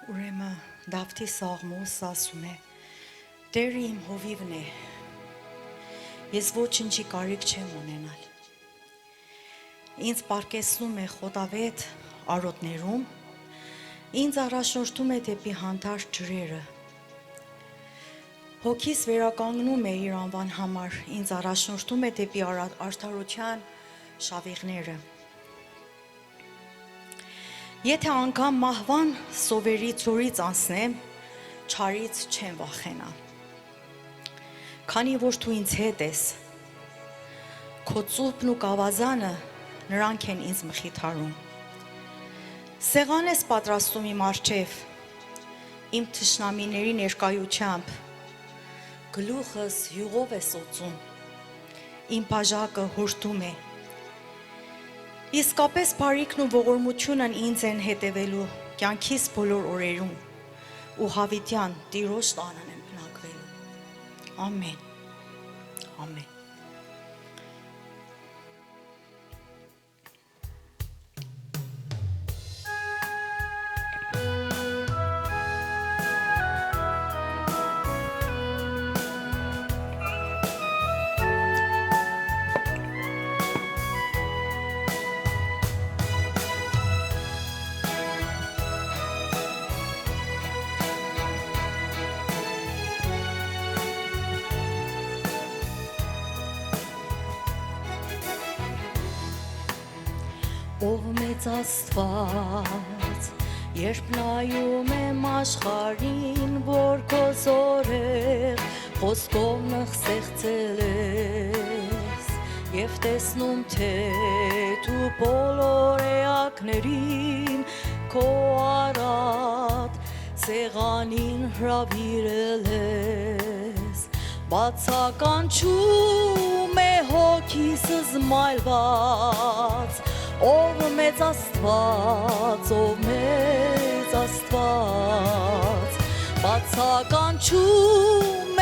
Ուրեմն Դավթի սաղմոսը ասում է. Տերը իմ հովիվն է, ես ոչինչի կարիք չեմ ունենալ։ Ինձ պարկեսնում է խոտավետ արոտներում, ինձ առաջնորդում է դեպի հանդարտ ջրերը։ Հոգիս վերականգնում է իր անվան համար, ինձ առաջնորդում է դեպի արդարության շավիղները։ Եթե անգամ մահվան սովերի ծորից անցնեմ, չարից չեմ վախենա։ Քանի որ դու ինձ հետ ես, քո ծուփն ու կավազանը նրանք են ինձ մխիթարում։ Սեղան ես պատրաստում իմ առջև, իմ թշնամիների ներկայությամբ, գլուխս յուղով է սոցում, իմ բաժակը հորտում է։ Իսկապես բարիքն ու ողորմությունն ինձ են հետևելու կյանքիս բոլոր օրերում ու հավիտյան Տիրոջ տանն եմ բնակվելու։ Ամեն, ամեն։ Ով մեծ Աստված, երբ նայում եմ աշխարհին, որ քո զորեղ խոսքով նխսեղծել ես, եւ տեսնում թե դու բոլոր էակներին քո արատ սեղանին հրավիրել ես, բացականչում է հոգիս զմայլված, Ով մեծ Աստված, ով մեծ Աստված, բացականչում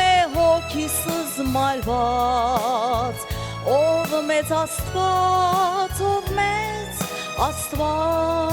է հոգիս զմայլված, ով մեծ Աստված, ով մեծ Աստված։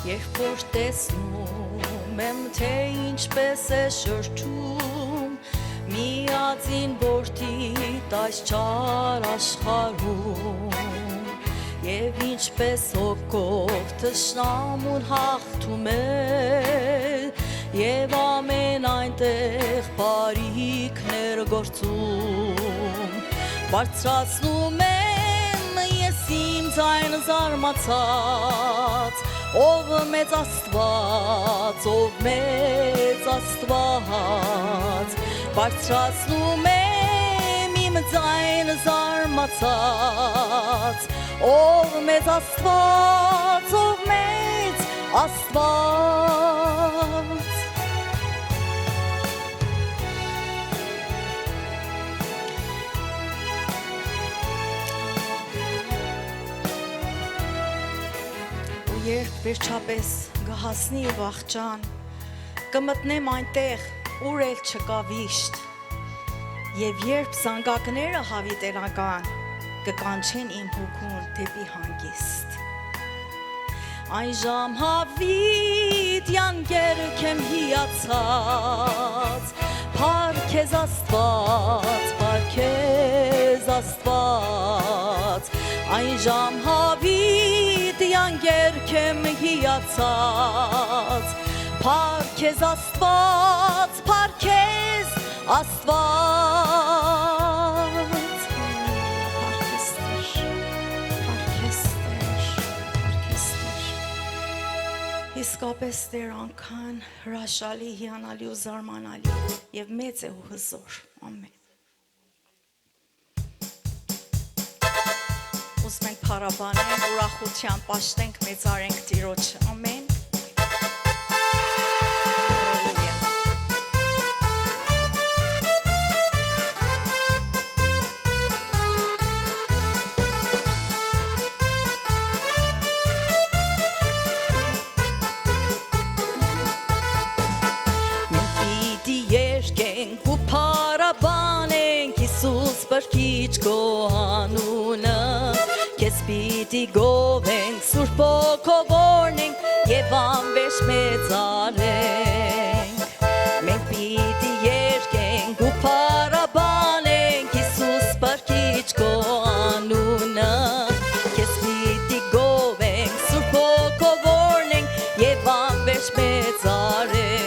Երբ որ տեսնում եմ, թե ինչպես է շրջում միածին որդիդ այս չար աշխարհում եւ ինչպես հոգով թշնամուն հաղթում է եւ ամեն այնտեղ բարիքներ գործում բարձրացնում եմ ես իմ ձայնը զարմացած Ով մեծ Աստված, ով մեծ Աստված, բարձրացնում եմ իմ ձայնը զարմացած, ով մեծ Աստված, ով մեծ Աստված։ Երբ վերջապես գահասնի վախճան, կմտնեմ այնտեղ, ուր էլ չկա վիշտ, և երբ զանգակները հավիտենական, կկանչեն իմ հոգուն դեպի հանգիստ։ Այն ժամ հավիտյան գերք եմ հիացած, Փառքեզ Աստված, Փառքեզ Աստված, Այն ժամ հավիտյան գերք եմ հիացած, Փառքեզ Աստված, Փառքեզ Աստված։ Փառքեզ Տեր, Փառքեզ Տեր, Փառքեզ Տեր։ Իսկապես Տեր անգան հրաշալի, հիանալի ու զարմանալի եւ մեծ է ու հզոր։ Ամեն։ Ուզում ենք փառաբանենք, ուրախությամբ պաշտենք, մեծարենք Տիրոջը։ Ամեն։ Հալելույա։ Սպրկիչ քո անունը Քեզ պիտի գովենք Սուրբ Հոգով օրհնենք Եվ անվերջ մեծարենք Մենք պիտի երգենք ու փառաբանենք Հիսուս Սպրկիչ քո անունը Քեզ պիտի գովենք Սուրբ Հոգով օրհնենք Եվ անվերջ մեծարենք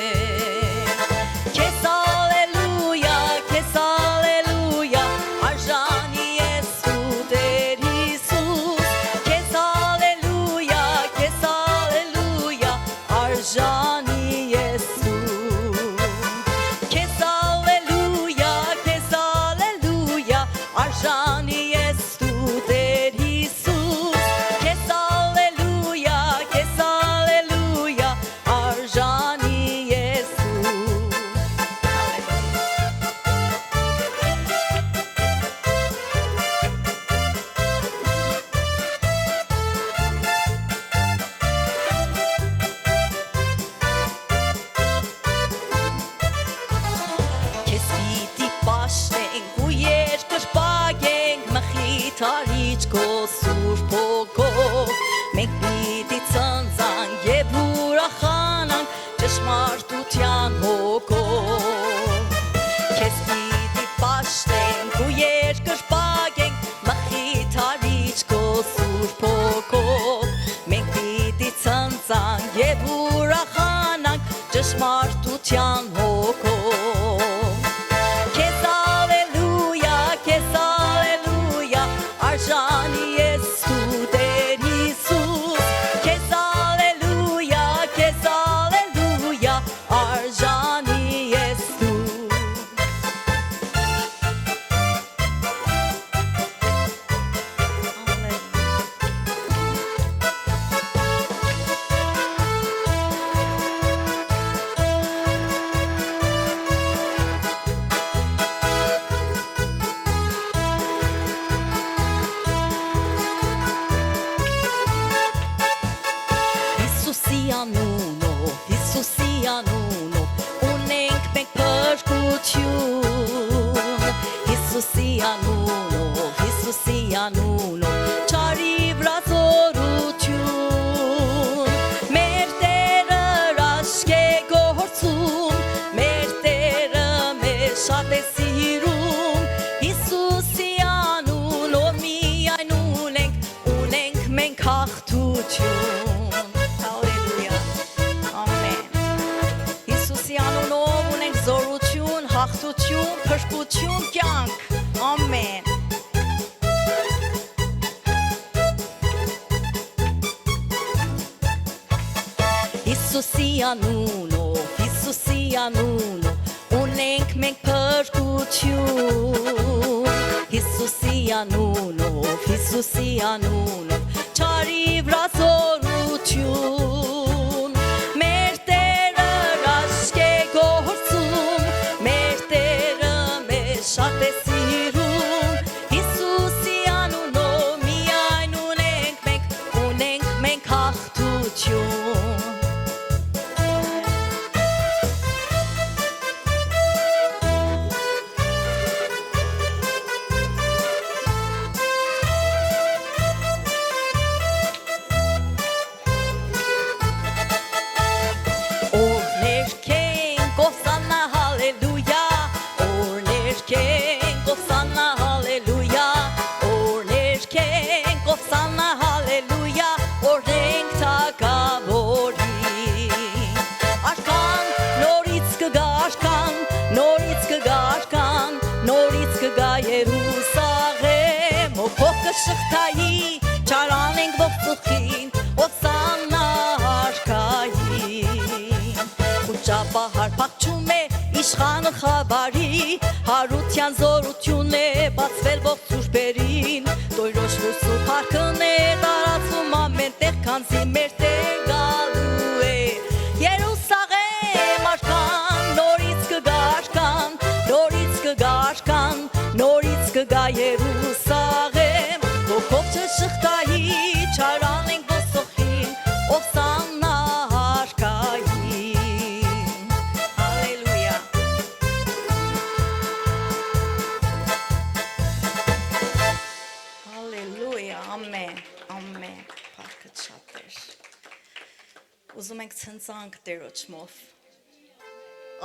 Թարիչ քո Սուրբ Հոգով Մենք պիտի ցնցանք և ուրախանանք ճշմարտության հոգով Քեզ պիտի պաշտենք ու երկրպագենք Մխիթարիչ քո Սուրբ Հոգով Մենք պիտի ցնցանք և ուրախանանք ճշմարտության հոգով Արժանի ես դու Տեր Հիսուս Քեզ ալելույա, քեզ ալելույա Արժանի ես դու Հիսուսի անունով ունենք մենք փրկություն Հիսուսի անունով չարի վրա զորություն Մեր Տերը հրաշք է գործում Մեր Տերը մեզ շատ է սիրում Հիսուսի անունով միայն ունենք մենք հաղթություն Հաղթություն, փրկություն, կյանք, ամեն Հիսուսի անունով ունենք մենք փրկություն Հիսուսի անունով չարի վրա զորություն Մեր Տերը հրաշք է գործում Շատ է սիրում Հիսուսի անունով միայն ունենք մենք հաղթություն Օրհներ քենք ոսաննա հալելույա Քենք ովսաննա հալելույա Օրհներ քենք ովսաննա հալելույա Օրհենք թագավորին Արքան նորից կգա նորից կգա Երուսաղեմ Հոգով կշղթայի չարանենք ողջուխին ովսաննա արքային Ու ճապահար փախչում է իշխանը խաբարի Հարության զորություն է բացվել ողջ սուրբերին Տոյրոշ լույսու փառքն է տարածում ամեն տեղ Քանզի մեր Տեր գալու է Երուսաղեմ արքան Նորից կգա Երուսաղեմ Հոգով չշղթայի չարանենք ոսոխին Ովսաննա արքային Հալելույա ուզում ենք ցնցանք Տերոջմով։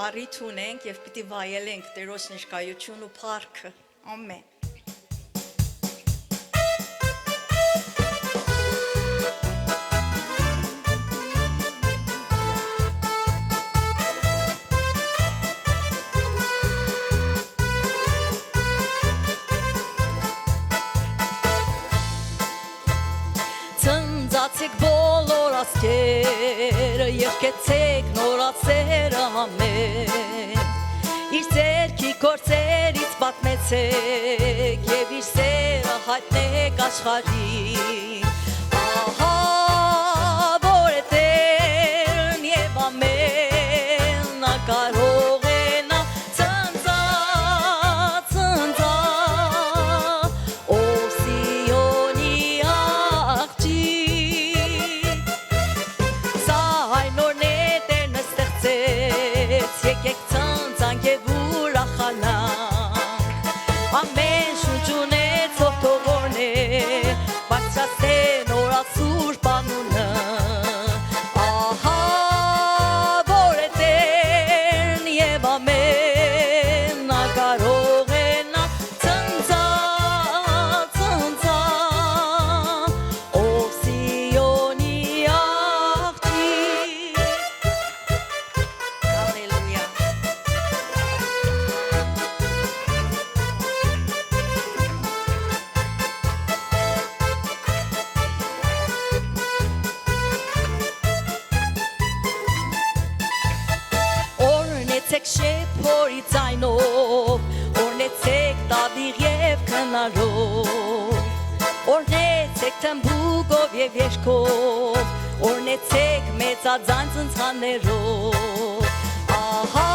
Առիթ ունենք եւ պիտի վայելենք Տերոջ ներկայություն ու փառքը։ Ամեն։ Ցնցացեք բոլոր ասկերը, երկեցեք նորացերը համեն, իր ձերքի գործերից պատմեցեք և իր սերը հայտնեք աշխարհին, ահա որ է Տերն և ամեն, նա կարող է նա ցնցա, օ Սիոնի աղջիկ, սա այն օրն է Տերն ստեղծեց, եկեք ցնցանք և ուրախանանք, ամեն շունչ ունեցող թողորն է, բարձրացնե նորացուր պանունը, ահա որ է Տերն և ամեն, նա կարող է նա ցնցա, օ Սիոնի աղջիկ, հալելույա։ Օրնեցեք շեփորի ձայնով, օրնեցեք տավիղ և քնարով, օրնեցեք թմբուկով և երգով, օրնեցեք մեծաձայն ցնցաններով, ահա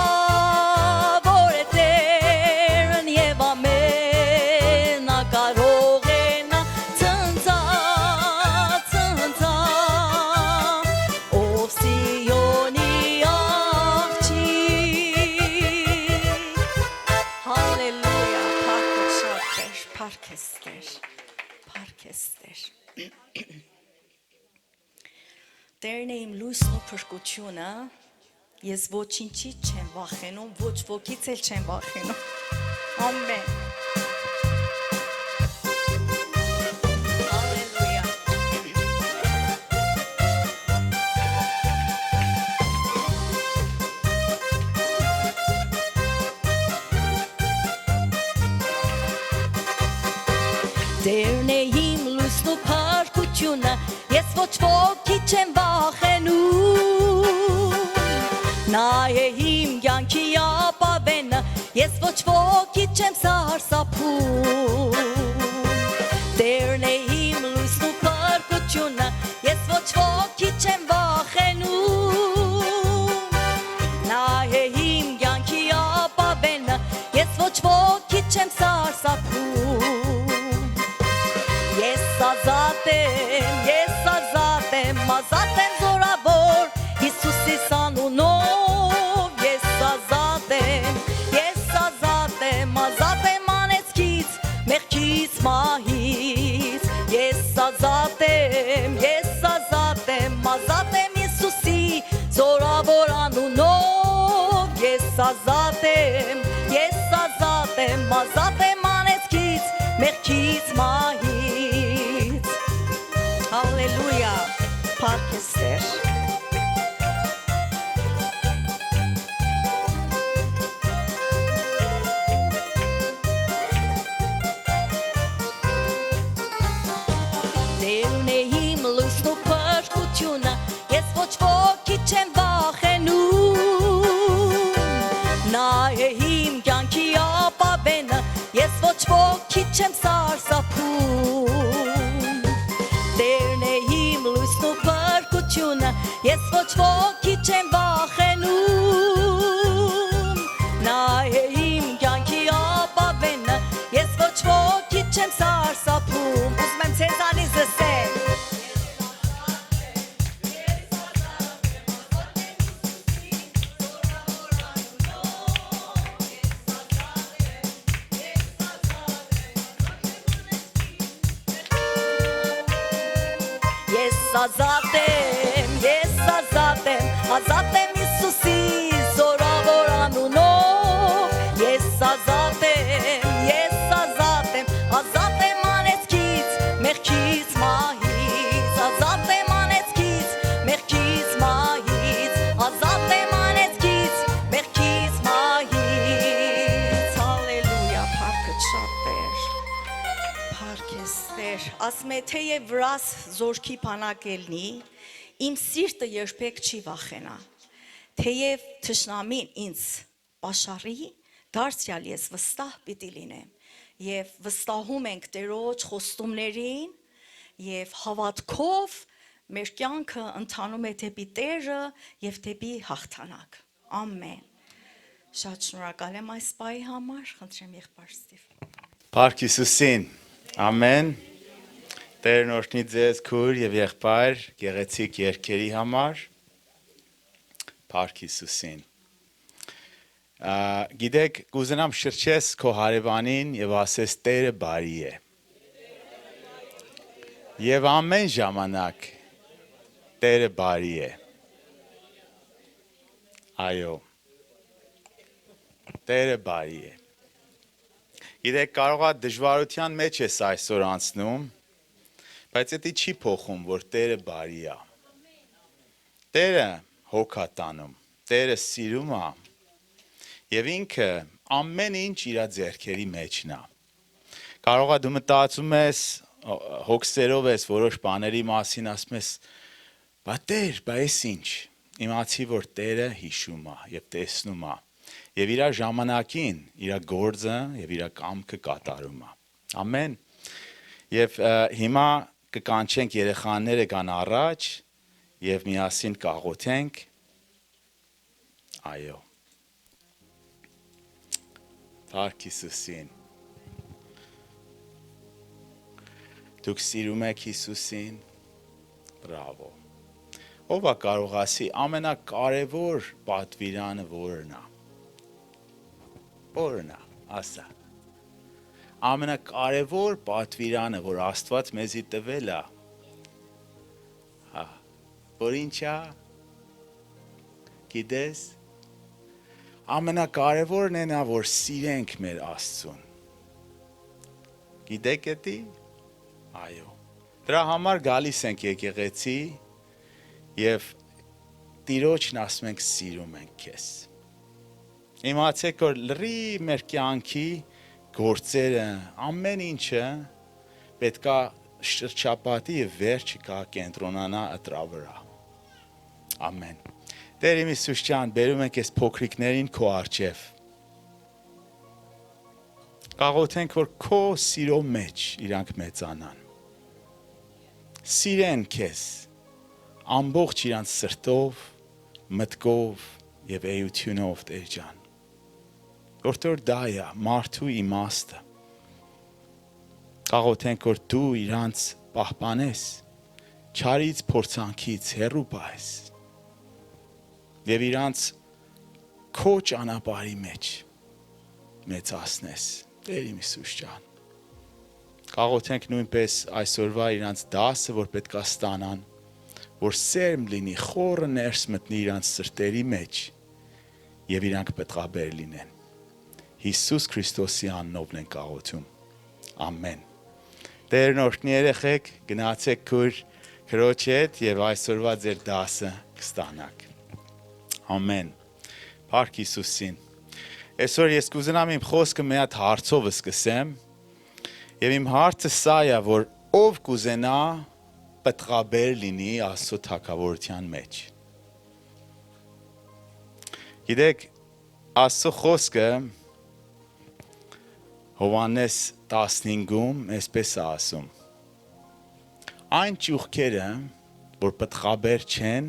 որ է Տերն և ամեն, նա կարող է նա ցնցա, օ Սիոնի Հալելույա, փառք ես Տեր, փառք ես Տեր։ Տերն է իմ լույսն ու փրկությունը, ես ոչինչից չեմ վախենում, ոչ ոքից էլ չեմ վախենում։ Ամեն։ Հալելույա։ Տերն է իմ լույսն ու փառքությունը, ես ոչ ոքի չեմ վախենում, նա է իմ կյանքի ապավենը, ես ոչ ոքի չեմ սարսափում, Տերն է իմ լույսն ու փառքությունը, ես ոչ ոքի չեմ վախենում, նա է իմ կյանքի ապավենը, ես ոչ ոքի չեմ սարսափում, ազատ եմ, ազատ եմ զորավոր, Հիսուսիս անունով, ես ազատ եմ, ազատ եմ անեծքից, մեղքից մահից, ես ազատ եմ, ազատ եմ Հիսուսի զորավոր անունով, ես ազատ եմ, ազատ եմ անեծքից, մեղքից մահից, հալելույա, փառք ես Տեր։ Տերն է իմ լույսն ու փրկությունը, ես ոչ ոքի չեմ վախենում, նա է իմ կյանքի ապավենը, ես ոչ ոքի չեմ սարսափում, Տերն է իմ լույսն ու փրկությունը, ես ոչ ոքի չեմ վախենում, նա է իմ կյանքի ապավենը, ես ոչ ոքի չեմ սարսափում, ուզում եմ ցեզանից լսել։ Ես ազատ եմ, ազատ եմ Հիսուսի զորավոր անունով, ես ազատ եմ, ազատ եմ անեծքից, մեղքից մահից, ազատ եմ անեծքից, մեղքից մահից, ազատ եմ անեծքից, մեղքից մահից, հալելույա, փառքը շատ Տեր, փառք ես Տեր, ասում է թեև վրաս զորքի բանակ ելնի, իմ սիրտը երբեք չի վախենա, թեև թշնամին ինձ պաշարի, դարձյալ ես վստահ պիտի լինեմ, և վստահում ենք Տերոջ խոստումներին, և հավատքով մեր կյանքը ընթանում է դեպի Տերը և դեպի հաղթանակ, ամեն, շատ շնորհակալ եմ այս պահի համար, խնդրեմ եղբայր Ստիվ։ Փառք Հիսուսին, ամեն, Տերն օրհնի ձեզ քույր և եղբայր գեղեցիկ երգերի համար, Փառք Հիսուսին։ Գիտեք, կուզենամ շրջես քո հարևանին և ասես Տերը բարի է։ Եվ ամեն ժամանակ Տերը բարի է։ Այո, Տերը բարի է։ Գիտեք, կարող է դժվարության մեջ ես այսօր անցնում, բայց դա չի փոխում, որ Տերը բարի է։ Տերը հոգ է տանում, Տերը սիրում է, և ինքը ամեն ինչ իր ձեռքերի մեջն է։ Կարող է դու մտածում ես, հոգսերով ես որոշ բաների մասին, ասում ես, բա Տեր, բա ես ինչ։ Իմացի, որ Տերը հիշում է և տեսնում է, և իր ժամանակին իր գործը և իր կամքը կատարում է։ Ամեն։ Եվ հիմա կկանչենք երեխաները կան առաջ և միասին կաղոթենք։ Այո։ Փառք Հիսուսին։ Դուք սիրում եք Հիսուսին։ Բրավո։ Ով է կարող ասի ամենակարևոր պատվիրանը որն է։ Որն է, ասա։ Ամենակարևոր պատվիրանը, որ Աստված մեզի տվել է, որ ինչ է, գիտես, ամենակարևորն է նա, որ սիրենք մեր Աստծուն։ Գիտեք էդի։ Այո, դրա համար գալիս ենք եկեղեցի և Տիրոջն ասում ենք սիրում ենք քեզ։ Իմացեք, որ լրի մեր կյանքի գործերը, ամեն ինչը պետք է շրջապատի և վերջը կա կենտրոնանա ըտրա վրա։ Ամեն։ Տեր իմ Հիսուս ջան, բերում ենք ես փոքրիկներին քո առջև։ Կաղոթենք, որ քո սիրո մեջ իրանք մեծանան։ Սիրեն քեզ ամբողջ իրանց սրտով, մտքով և էությունով, Տեր ջան։ Որտեղ դա է մարդու իմաստը։ Կաղոթենք, որ դու իրանց պահպանես, չարից փորձանքից հեռու պահես և իրանց քո ճանապարհի մեջ մեծացնես, Տեր իմ Հիսուս ջան։ Կաղոթենք նույնպես այսօրվա իրանց դասը, որ պետք է ստանան, որ սերմ լինի, խորը ներս մտնի իրանց սրտերի մեջ և իրանք պետքաբեր լինեն։ Հիսուս Քրիստոսի անունով ենք աղոթում։ Ամեն։ Տերն օրհնի երեխեք, գնացեք քույր քրոջ հետ և այսօրվա ձեր դասը կստանաք։ Ամեն։ Փառք Հիսուսին։ Այսօր ես կուզենամ իմ խոսքը մի հատ հարցով սկսեմ, և իմ հարցը սա է, որ ով կուզենա պետքաբեր լինի Աստծո թագավորության մեջ։ Գիտեք, Աստծո խոսքը Հովհաննես 15-ում այսպես է ասում. այն ճյուղերը, որ պետքաբեր չեն,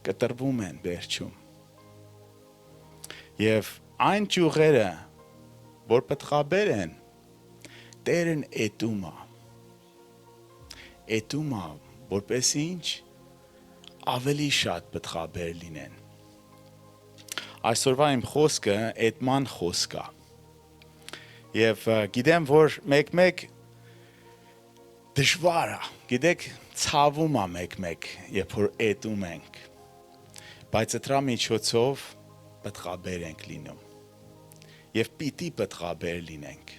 կտրվում են վերջում։ Եվ այն ճյուղերը, որ պետքաբեր են, Տերն էտում է։ Էտում է, որպես ինչ ավելի շատ պետքաբեր լինեն։ Այսօրվա իմ խոսքը էտման խոսք է։ Եվ գիտեմ, որ մեկ-մեկ դժվար է, գիտեք, ցավում է մեկ-մեկ, երբ որ էտում ենք։ Բայց դրա միջոցով պատղաբեր ենք լինում։ Եվ պիտի պատղաբեր լինենք։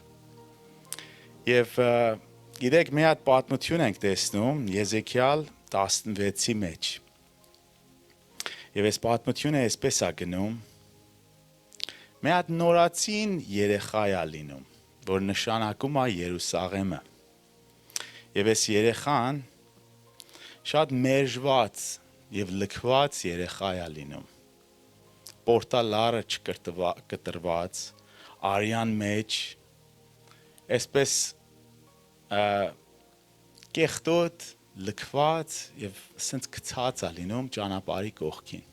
Եվ գիտեք, մի հատ պատմություն ենք տեսնում Եզեքիալ 16-ի մեջ։ Եվ այս պատմությունը այսպես է գնում. մի հատ նորածին երեխա է լինում, որ նշանակում է Երուսաղեմը։ Եվ այս երեխան շատ մերժված եւ լքված երեխա է լինում։ Պորտալարը չկտրված, արյան մեջ, այսպես կեղտոտ, լքված եւ սենց գցած է լինում ճանապարհի կողքին։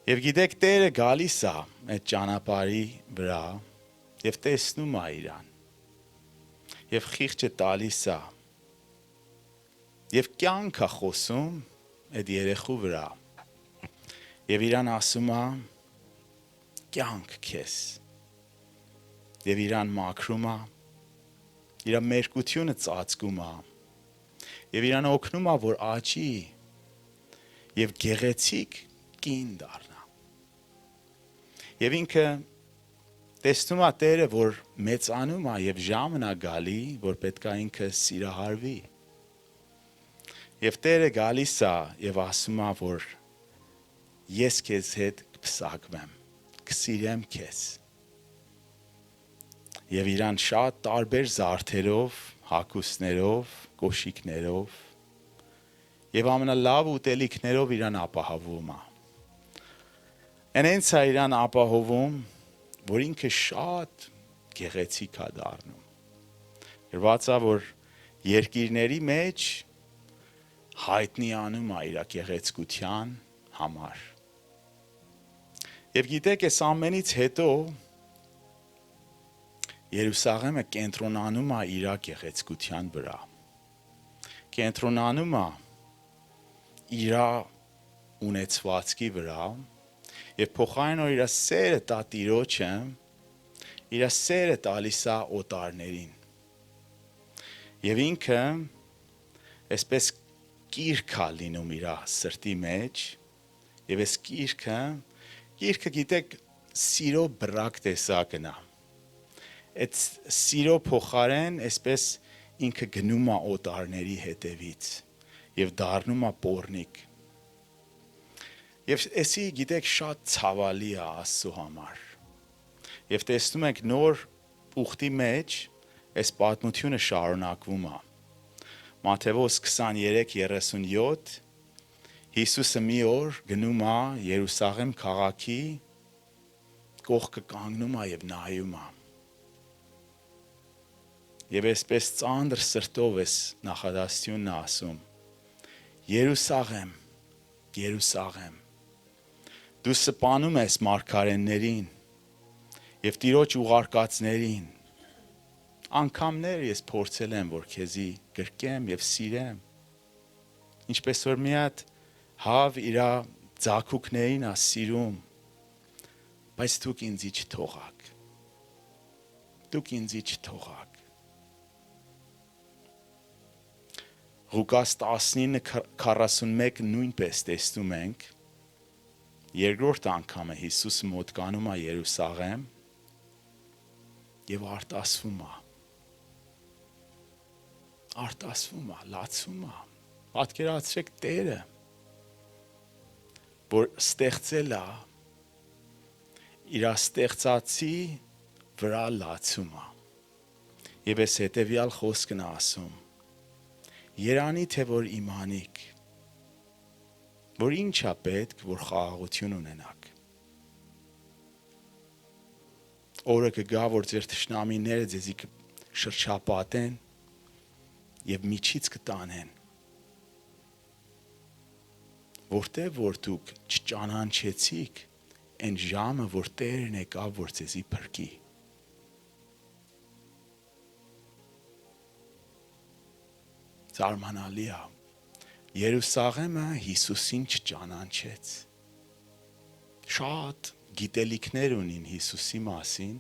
Եվ գիտեք, Տերը գալիս է այդ ճանապարհի վրա եւ տեսնում է իրան։ Եվ խիղճը տալիս է։ Եվ կյանք է խոսում այդ երեխու վրա։ Եվ իրան ասում է կյանք քեզ։ Եվ իրան մաքրում է, իր մերկությունը ծածկում է։ Եվ իրան օգնում է, որ աճի եւ գեղեցիկ կին դառնա։ Եվ ինքը տեսնում է Տերը, որ մեծանում է եւ ժամն է գալի, որ պետք է ինքը սիրահարվի։ Եվ Տերը գալիս է եւ ասում է, որ ես քեզ հետ կփսակվեմ, կսիրեմ քեզ։ Եվ իրան շատ տարբեր զարդերով, հագուստներով, կոշիկներով եւ ամենալավ ուտելիքներով իրան ապահովում է։ Այնց է իրան ապահովում, որ ինքը շատ գեղեցիկ է դառնում։ Գրված է, որ երկիրների մեջ հայտնիանում է իր գեղեցկության համար։ Եվ գիտեք, այս ամենից հետո Երուսաղեմը կենտրոնանում է իր գեղեցկության վրա։ Կենտրոնանում է իր ունեցվածքի վրա եւ փոխարեն որ իր սերը տա Տիրոջը, իր սերը տալիս է օտարներին։ Եւ ինքը այսպես կիրք է լինում իր սրտի մեջ եւ այս կիրքը գիտեք սիրո բռակ տեսակն է։ Այդ սիրո փոխարեն այսպես ինքը գնում է օտարների հետևից եւ դառնում է պոռնիկ։ Եվ էսի գիտեք շատ ցավալի է Աստծո համար։ Եվ տեսնում ենք նոր ուխտի մեջ այս պատմությունը շարունակվում է։ Մատթեոս 23:37 Հիսուսը մի օր գնում է Երուսաղեմ քաղաքի կողքը կանգնում է եւ նայում է։ Եվ այսպես ծանր սրտով էս նախադասությունն ասում. Երուսաղեմ, Երուսաղեմ, դու սպանում ես մարգարեներին եւ Տիրոջ ուղարկածներին, անգամներ ես փորձել եմ, որ քեզի գրկեմ եւ սիրեմ, ինչպես որ մի հատ հավ իր ձագուկներին է սիրում, բայց դուք ինձի չթողաք, դուք ինձի չթողաք։ Ղուկաս 19:41 նույնպես տեսնում ենք, երկրորդ անգամը Հիսուսը մոտկանում է Երուսաղեմ եւ արտասվում է, լացում է, պատկերացրեք Տերը, որ ստեղծել է, իր ստեղծածի վրա լացում է, եւ այս հետեւյալ խոսքն է ասում, Երանի թե որ իմանիք, որ ինչ է պետք, որ խաղաղություն ունենաք։ Օրը կգա, որ ձեր թշնամիները ձեզի շրջապատեն եւ միջից կտանեն։ Որտեղ որ դուք չճանաչեցիք այն ժամը, որ Տերն եկավ, որ ձեզի փրկի։ Զարմանալի է։ Երուսաղեմը Հիսուսին չճանաչեց։ Շատ գիտելիքներ ունին Հիսուսի մասին։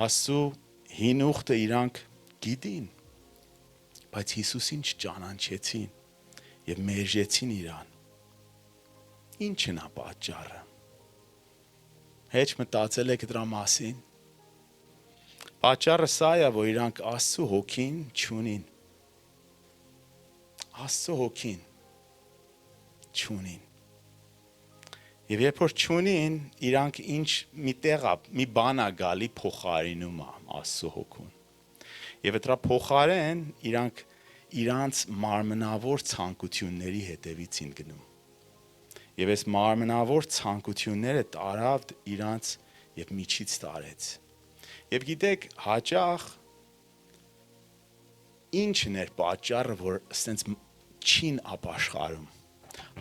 Աստծո հին ուխտը իրանք գիտին, բայց Հիսուսին չճանաչեցին եւ մերժեցին իրան։ Ինչն է պատճառը։ Հեչ մտածել եք դրա մասին։ Պատճառը սա է, որ իրանք Աստծո հոգին չունին։ Աստծո հոգին չունին։ Եվ երբ որ չունին, իրանք ինչ մի բան է գալի փոխարինում Աստծո հոգուն։ Եվ դրա փոխարեն իրանք իրանց մարմնավոր ցանկությունների հետևից են գնում։ Եվ այս մարմնավոր ցանկությունները տարավ իրանց եւ միջից տարեց։ Եվ գիտեք, հաճախ ինչն էր պատճառը, որ ասենց չին ապաշխարում։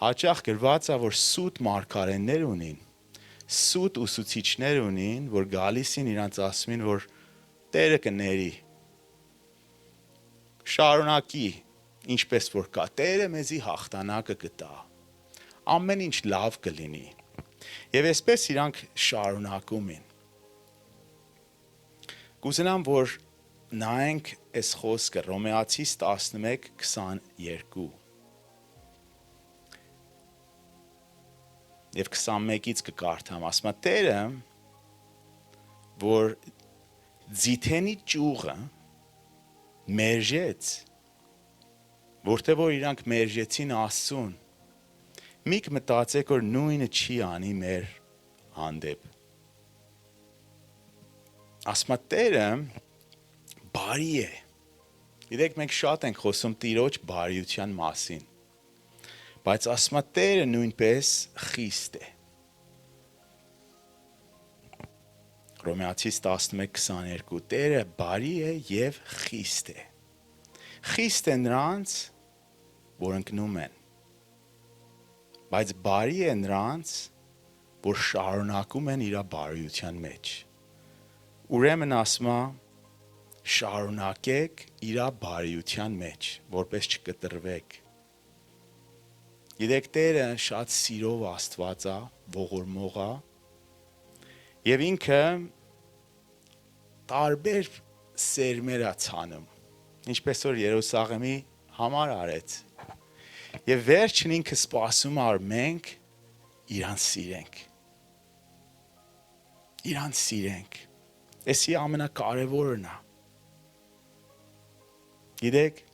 Հաճախ գրված է, որ սուտ մարգարեներ ունին, սուտ ուսուցիչներ ունին, որ գալիս են իրանց ասում են, որ Տերը կների, շարունակի, ինչպես որ կա, Տերը մեզի հաղթանակը կտա, ամեն ինչ լավ կլինի։ Եվ այսպես իրանք շարունակում են։ Կուզենամ, որ նայենք այս խոսքը Հռոմեացիս 11:22 Եվ 21-ից կկարդամ, ասում է Տերը, որ ձիթենի ճյուղը մերժեց, որտեղ որ իրանք մերժեցին Աստծուն, մի կմտածեք, որ նույնը չի անի մեր հանդեպ։ Ասում է Տերը բարի է։ Գիտեք, մենք շատ ենք խոսում Տիրոջ բարիության մասին, բայց ասում է Տերը նույնպես խիստ է։ Հռոմեացիս 11:22 Տերը բարի է եւ խիստ է։ Խիստ է նրանց, որ ընկնում են, բայց բարի է նրանց, որ շարունակում են իր բարիության մեջ։ Ուրեմն ասում է շարունակեք իր բարիության մեջ, որպես չկտրվեք։ Գիտեք, Տերը շատ սիրով Աստված է, ողորմող է, եւ ինքը տարբեր սերմեր է ցանում, ինչպես որ Երուսաղեմի համար արեց։ Եվ վերջին ինքը սպասում է, որ մենք իրան սիրենք։ Իրան սիրենք։ Էսի ամենակարևորն է։ Գիտեք,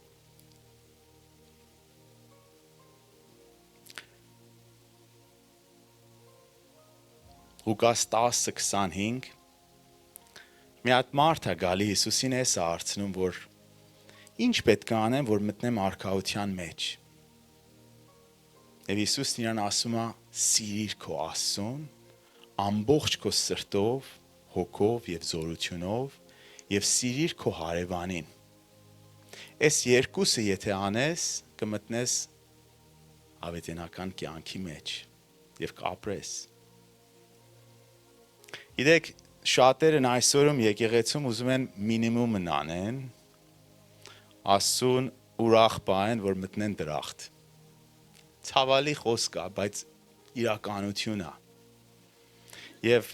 Ղուկաս 10:25 մի հատ մարդ է գալի Հիսուսին էս հարցնում, որ ինչ պետք է անեմ, որ մտնեմ արքայության մեջ։ Եվ Հիսուսն իրան ասում է. սիրիր քո Աստծուն ամբողջ քո սրտով, հոգով եւ զորությունով եւ սիրիր քո հարևանին։ Այս երկուսը եթե անես, կմտնես ավետենական կյանքի մեջ եւ կապրես։ Գիտեք, շատերն այսօրում եկեղեցում ուզում են մինիմումն անեն, Աստծուն ուրախ պահեն, որ մտնեն դրախտ։ Ցավալի խոսք է, բայց իրականություն է։ Եվ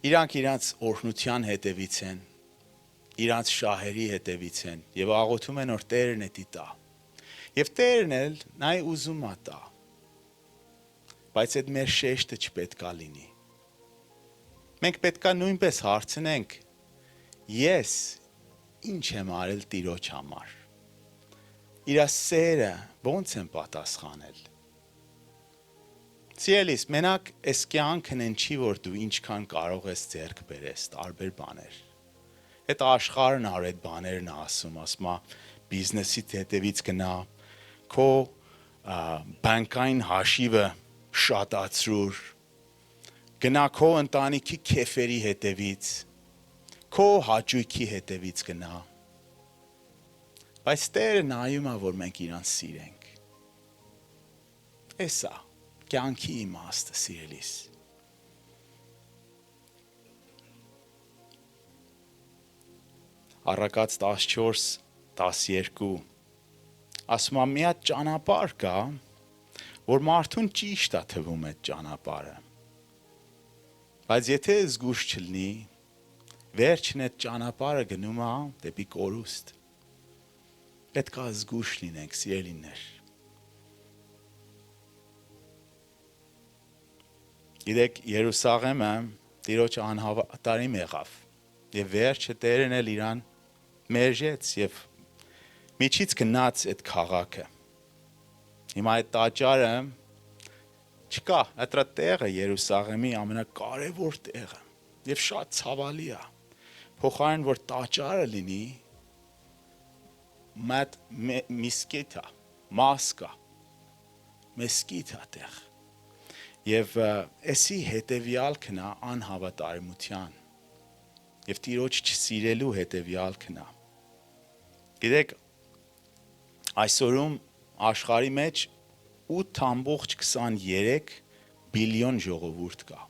իրանք իրանց օրհնության հետևից են, իրանց շահերի հետևից են եւ աղոթում են, որ Տերն է տա։ Եվ Տերն էլ նա ուզում է տա։ Բայց այդ մեր շեշտը չպետքա լինի։ Մենք պետքա նույնպես հարցնենք. ես ինչ եմ արել Տիրոջ համար։ Իր սերը ո՞նց եմ պատասխանել։ Սիրելիս, մենակ այս կյանքն են չի, որ դու ինչքան կարող ես ձեռք բերես, տարբեր բաներ։ Այդ աշխարհն ար այդ բաներն ասում է բիզնեսի հետևից գնա, քո բանկային հաշիվը շատացրուր, գնա քո ընտանիքի քեֆերի հետևից, քո հաճույքի հետևից գնա։ Բայց Տերը նայում է, որ մենք իրան սիրենք։ Էսա կյանքի իմաստը, սիրելիս։ Առակաց 14:12 ասում է մի հատ ճանապարհ կա, որ մարդուն ճիշտ է թվում այդ ճանապարհը։ Բայց եթե զգուշ չլինի, վերջին այդ ճանապարհը գնում է դեպի կորուստ։ Պետք է զգուշ լինենք, սիրելիներ։ Գիտեք, Երուսաղեմը Տիրոջ անհավատարիմ եղավ։ Եվ վերջը Տերն էլ իրան մերժեց եւ միջից գնաց այդ քաղաքը։ Հիմա այդ տաճարը չկա, այդ տեղը Երուսաղեմի ամենակարևոր տեղը եւ շատ ցավալի է։ Փոխարեն որ տաճարը լինի, մատ միսկետա, մասկա, մեսկիթա տեղ։ Եվ էսի հետևյալ կնա անհավատարմության եւ Տիրոջ չսիրելու հետևյալ կնա։ Գիտեք, այսօրում աշխարհի մեջ 8.23 բիլիոն ժողովուրդ կա։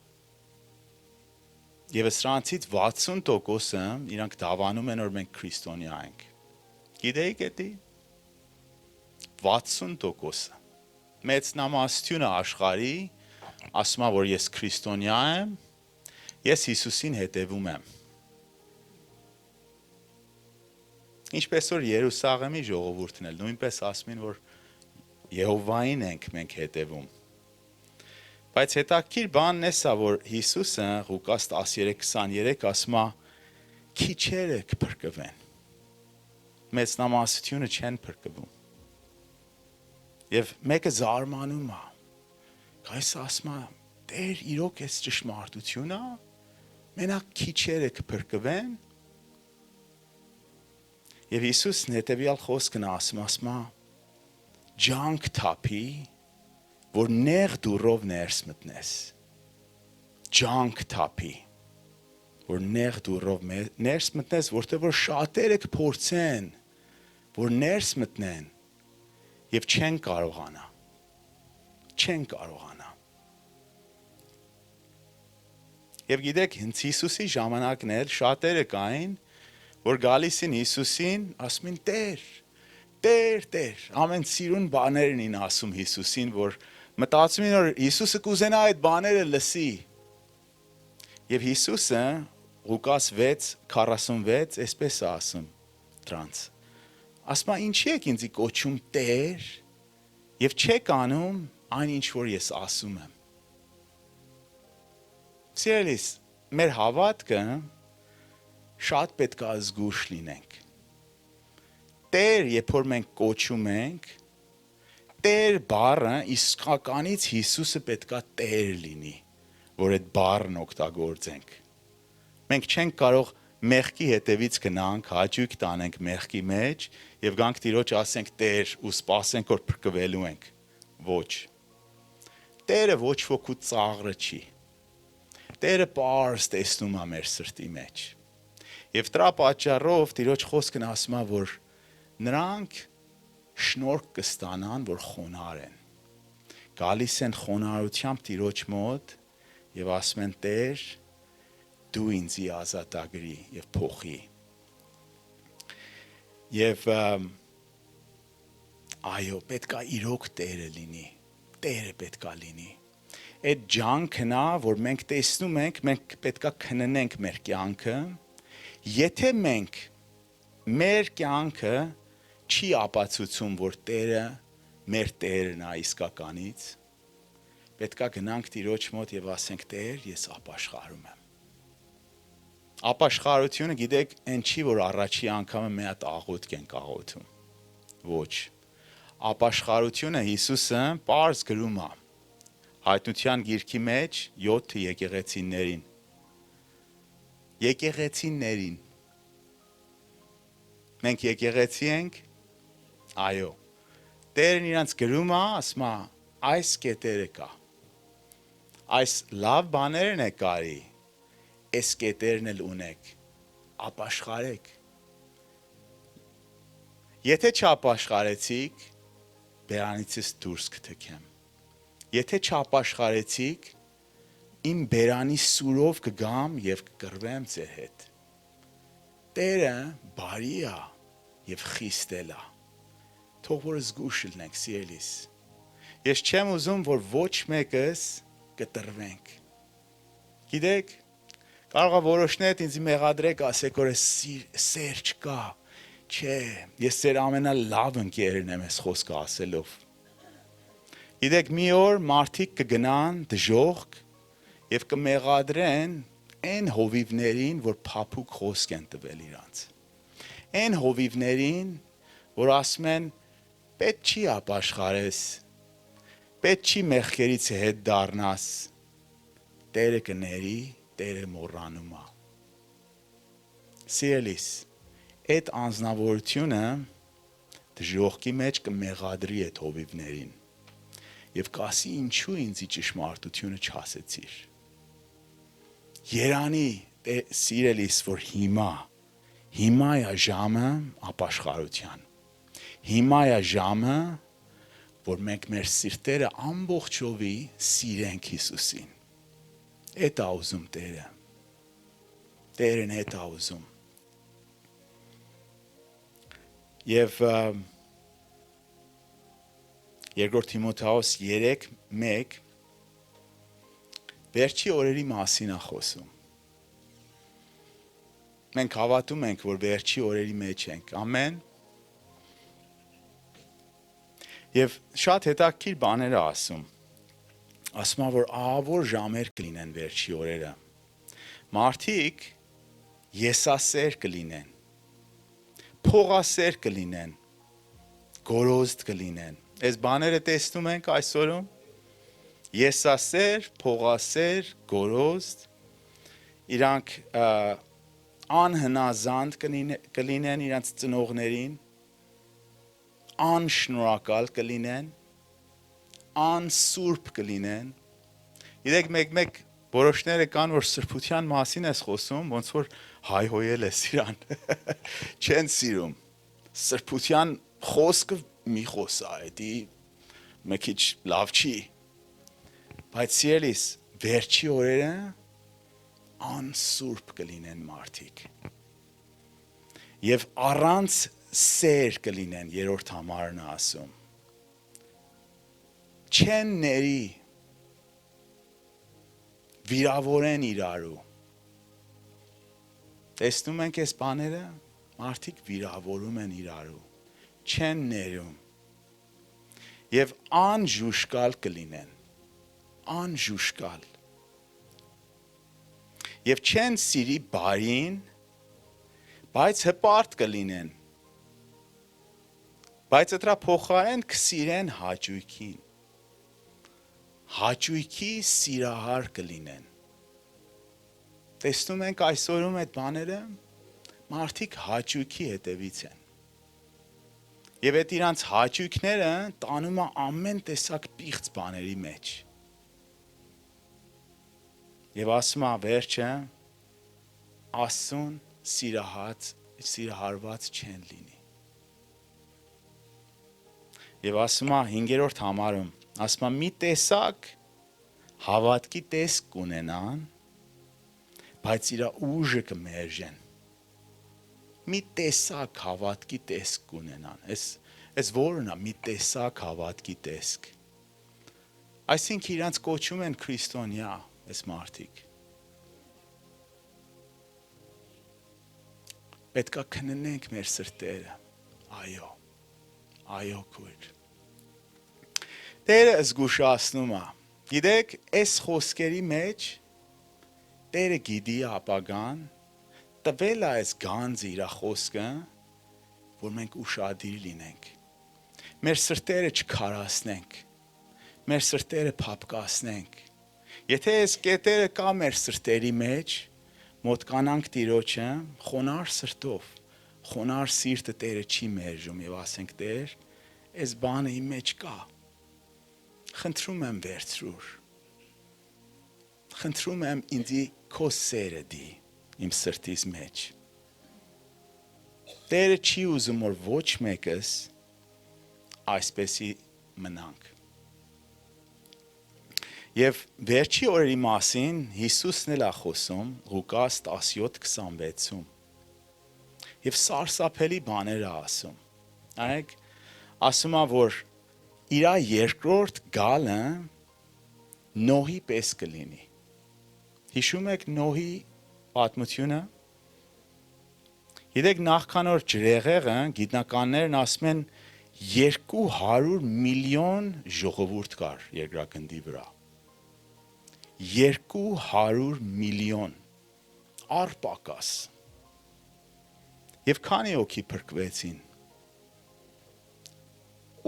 Եվ սրանցից 60%-ը իրանք դավանում են, որ մենք քրիստոնյա ենք։ Գիտեիք էդի 60%-ը մեծ նամաստյունը աշխարհի ասում է, որ ես քրիստոնյա եմ, ես Հիսուսին հետևում եմ։ Ինչպես որ Երուսաղեմի ժողովուրդն էլ նույնպես ասում են, որ Եհովային ենք մենք հետևում։ Բայց հետաքրքիր բանն է սա, որ Հիսուսը Ղուկաս 13:23 ասում է, քիչերը կփրկվեն։ Մեծ նամաստյունը չեն փրկվում։ Եվ մեկը զարմանում է։ Այս ասում է, Տեր, իրոք էս ճշմարտություն է, մենակ քիչերը կփրկվեն։ Եվ Հիսուսն հետևյալ խոսքն ասում է, ջանք թափի, որ նեղ դուրով ներս մտնես։ Ջանք թափի, որ նեղ դուրով ներս մտնես, որտեղ որ շատերը կփորձեն, որ ներս մտնեն եւ չեն կարողանա։ Չեն կարողանա։ Եվ գիտեք, հենց Հիսուսի ժամանակն էլ շատերը կային, որ գալիս են Հիսուսին, ասում են Տեր, Տեր, ամեն սիրուն բաներն են ասում Հիսուսին, որ մտածում են, որ Հիսուսը կուզենա այդ բաները լսի։ Եվ Հիսուսը Ղուկաս 6:46 այսպես է ասում դրանց։ Ասում է, ինչի եք ինձ կոչում Տեր, եւ չեք անում այն ինչ որ ես ասում եմ։ Սիրելիս, մեր հավատքը շատ պետք է զգուշ լինենք։ Տեր, երբ որ մենք կոչում ենք, Տեր բառը իսկականից Հիսուսը պետքա Տեր լինի, որ այդ բառն օգտագործենք։ Մենք չենք կարող մեղքի հետևից գնանք, հաճույք տանենք մեղքի մեջ եւ գանք Տիրոջ ասենք Տեր ու սպասենք որ փրկվելու ենք։ Ոչ։ Տերը ոչ ոքի ծաղրը չի։ Տերը պարզ տեսնում է մեր սրտի մեջ։ Եվ դրա պատճառով Տիրոջ խոսքն ասում է, որ նրանք շնորհք կստանան, որ խոնար են։ Գալիս են խոնարհությամբ Տիրոջ մոտ եւ ասում են Տեր, դու ինձի ազատագրի եւ փոխի։ Եվ այո, պետքա իրոք Տերը լինի։ Տերը պետքա լինի։ Այդ ջանքն է, որ մենք տեսնում ենք, մենք պետքա քննենք մեր կյանքը, եթե մենք մեր կյանքը չի ապացուցում, որ Տերը մեր Տերն է իսկականից, պետքա գնանք Տիրոջ մոտ եւ ասենք Տեր, ես ապաշխարում եմ։ Ապաշխարությունը գիտեք, այն չի, որ առաջի անգամը մի հատ աղոթք ենք աղոթում։ Ոչ։ Ապաշխարությունը Հիսուսը պարզ գրում է Հայտնության գիրքի մեջ 7 եկեղեցիներին։ Եկեղեցիներին։ Մենք եկեղեցի ենք։ Այո։ Տերն իրանց գրում է, ասում է, այս կետերը կա։ Այս լավ բաներն է կարի։ Այս կետերն էլ ունեք։ Ապաշխարեք։ Եթե չապաշխարեցիք, բերանիցս դուրս կթքեմ։ Եթե չապաշխարեցիք, իմ բերանի սուրով կգամ եւ կկռվեմ ձեր հետ։ Տերը բարի է եւ խիստ է։ Թող որ զգուշ լինենք, սիրելիս։ Ես չեմ ուզում, որ ոչ մեկս կտրվենք։ Գիտեք, կարող է որոշներ ինձ մեղադրեք, ասեք, որ սեր չկա։ Չէ, ես ձեր ամենալավ ընկերն եմ այս խոսքը ասելով։ Գիտեք, մի օր մարդիկ կգնան դժոխք, Եվ կմեղադրեն այն հովիվներին, որ փափուկ խոսք են տվել իրանց։ Այն հովիվներին, որ ասում են պետք չի ապաշխարես, պետք չի մեղքերից հետ դառնաս, Տերը կների, Տերը մոռանում է։ Սիրելիս, այդ անձնավորությունը դժողքի մեջ կմեղադրի այդ հովիվներին եւ կասի ինչու ինձի ճշմարտությունը չասեցիր։ Երանի սիրելիս, որ հիմա է ժամը ապաշխարության։ Հիմա է ժամը, որ մենք մեր սիրտերը ամբողջովի սիրենք Հիսուսին։ Այդ է ուզում Տերը։ Տերն այդ է ուզում։ Եվ Երկրորդ Թիմոթեոս 3:1 վերջի օրերի մասին է խոսում։ Մենք հավատում ենք, որ վերջի օրերի մեջ ենք։ Ամեն։ Եվ շատ հետաքրքիր բաներ է ասում։ Ասում է, որ ահավոր ժամեր կլինեն վերջի օրերը։ Մարդիկ եսասեր կլինեն, փողասեր կլինեն, գորոզդ կլինեն։ Այս բաները տեսնում ենք այսօրում։ Եսասեր, փողասեր, գորոզդ, իրանք անհնազանդ կլինեն իրանց ծնողներին, անշնորհակալ կլինեն, անսուրբ կլինեն։ Գիտեք, մեկ որոշները կան, որ սրբության մասին ես խոսում, ոնց որ հայհոյել ես իրան։ Չեն սիրում։ Սրբության խոսքը մի խոսա, էդի մի քիչ լավ չի։ Բայց սիրելիս, վերջի օրերը անսուրբ կլինեն մարդիկ։ Եվ առանց սեր կլինեն, երրորդ համարն ասում։ Չեն ների, վիրավորեն իրարու։ Տեսնում ենք այս բաները, մարդիկ վիրավորում են իրարու, չեն ներում։ Եվ անժուշկալ կլինեն, անժուշկալ։ Եվ չեն սիրի բարին, բայց հպարտ կլինեն։ Բայց դրա փոխարեն կսիրեն հաճույքին։ Հաճույքի սիրահար կլինեն։ Տեսնում ենք այսօրում այդ բաները, մարդիկ հաճույքի հետևից են։ Եվ այդ իրանց հաճույքները տանում է ամեն տեսակ պիղծ բաների մեջ։ Եվ ասում է վերջը, Աստծուն սիրահարված չեն լինի։ Եվ ասում է 5-րդ համարում, ասում է մի տեսակ հավատքի տեսք կունենան, բայց իր ուժը կմերժեն։ Մի տեսակ հավատքի տեսք կունենան։ Այս որն է մի տեսակ հավատքի տեսք։ Այսինքն իրանց կոչում են քրիստոնյա, այս մարդիկ։ Պետք է քննենք մեր սրտերը։ Այո։ Այո, քույր։ Տերը զգուշացնում է։ Գիտեք, այս խոսքերի մեջ Տերը գիտի ապագան, տվել է այս գանձը իր խոսքը, որ մենք ուշադիր լինենք։ Մեր սրտերը չքարացնենք, մեր սրտերը փափկացնենք։ Եթե այս կետերը կա մեր սրտերի մեջ, մոտ կանանք Տիրոջը, խոնար սրտով, խոնար սիրտը Տերը չի մերժում եւ ասենք Տեր, այս բանը իմ մեջ կա։ Խնդրում եմ վերցրուր։ Խնդրում եմ ինձի քո սերը դի իմ սրտիս մեջ։ Տերը չի ուզում որ ոչ մեկս այսպեսի մնանք։ Եվ վերջի օրերի մասին Հիսուսն էլ է խոսում Ղուկաս 17:26-ում։ Եվ սարսափելի բաներ է ասում։ Արեք, ասում է, որ իր երկրորդ գալը Նոհի պես կլինի։ Հիշում եք Նոհի պատմությունը։ Գիտեք նախքան որ ջրեղեղը գիտնականներն ասում են 200 միլիոն ժողովուրդ կար երկրագնդի վրա։ 200 միլիոն արպակաս։ Եվ քանի հոգի փրկվեցին։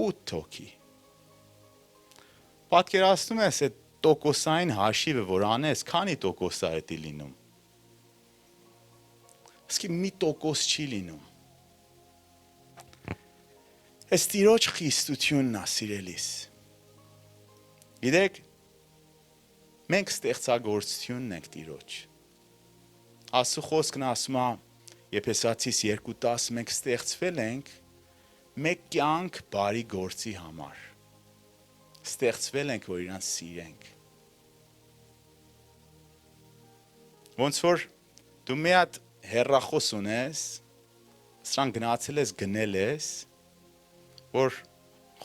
8 հոգի։ Պատկերացնում ես այդ տոկոսային հաշիվը, որ անես, քանի տոկոս է դա լինում։ Իսկ մի տոկոս չի լինում։ Այս Տիրոջ խիստությունն է, սիրելիս։ Գիտեք, մենք ստեղծագործությունն ենք Տիրոջ։ Աստծո խոսքն ասում է Եփեսացիս 2:10 մենք ստեղծվել ենք մեկ կյանք բարի գործի համար։ Ստեղծվել ենք, որ իրանց սիրենք։ Ոնց որ դու մի հատ հեռախոս ունես, սրան գնացել ես գնել ես, որ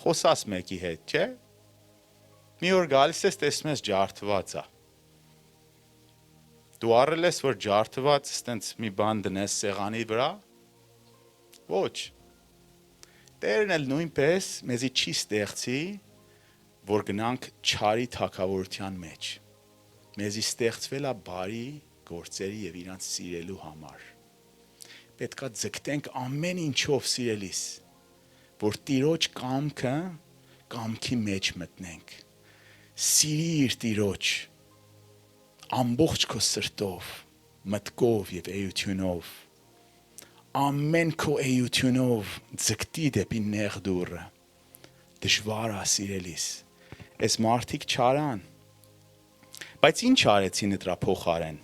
խոսաս մեկի հետ, չէ՞։ Մի օր գալիս ես, տեսնում ես ջարդված է։ Դու առել ես, որ ջարդված ստենց մի բան դնես սեղանի վրա։ Ոչ։ Տերն էլ նույնպես մեզի չի ստեղծի, որ գնանք չարի թագավորության մեջ։ Մեզի ստեղծվել է բարի գործերի եւ իրանց սիրելու համար։ Պետքա ձգտենք ամեն ինչով, սիրելիս, որ Տիրոջ կամքի մեջ մտնենք։ Սիրիր Տիրոջ ամբողջ քո սրտով, մտքով եւ էությունով։ Ամեն քո էությունով ձգտի դեպի նեղ դուռը։ Դժվար է, սիրելիս։ Այս մարդիկ չարան։ Բայց ինչ արեցին դրա փոխարեն։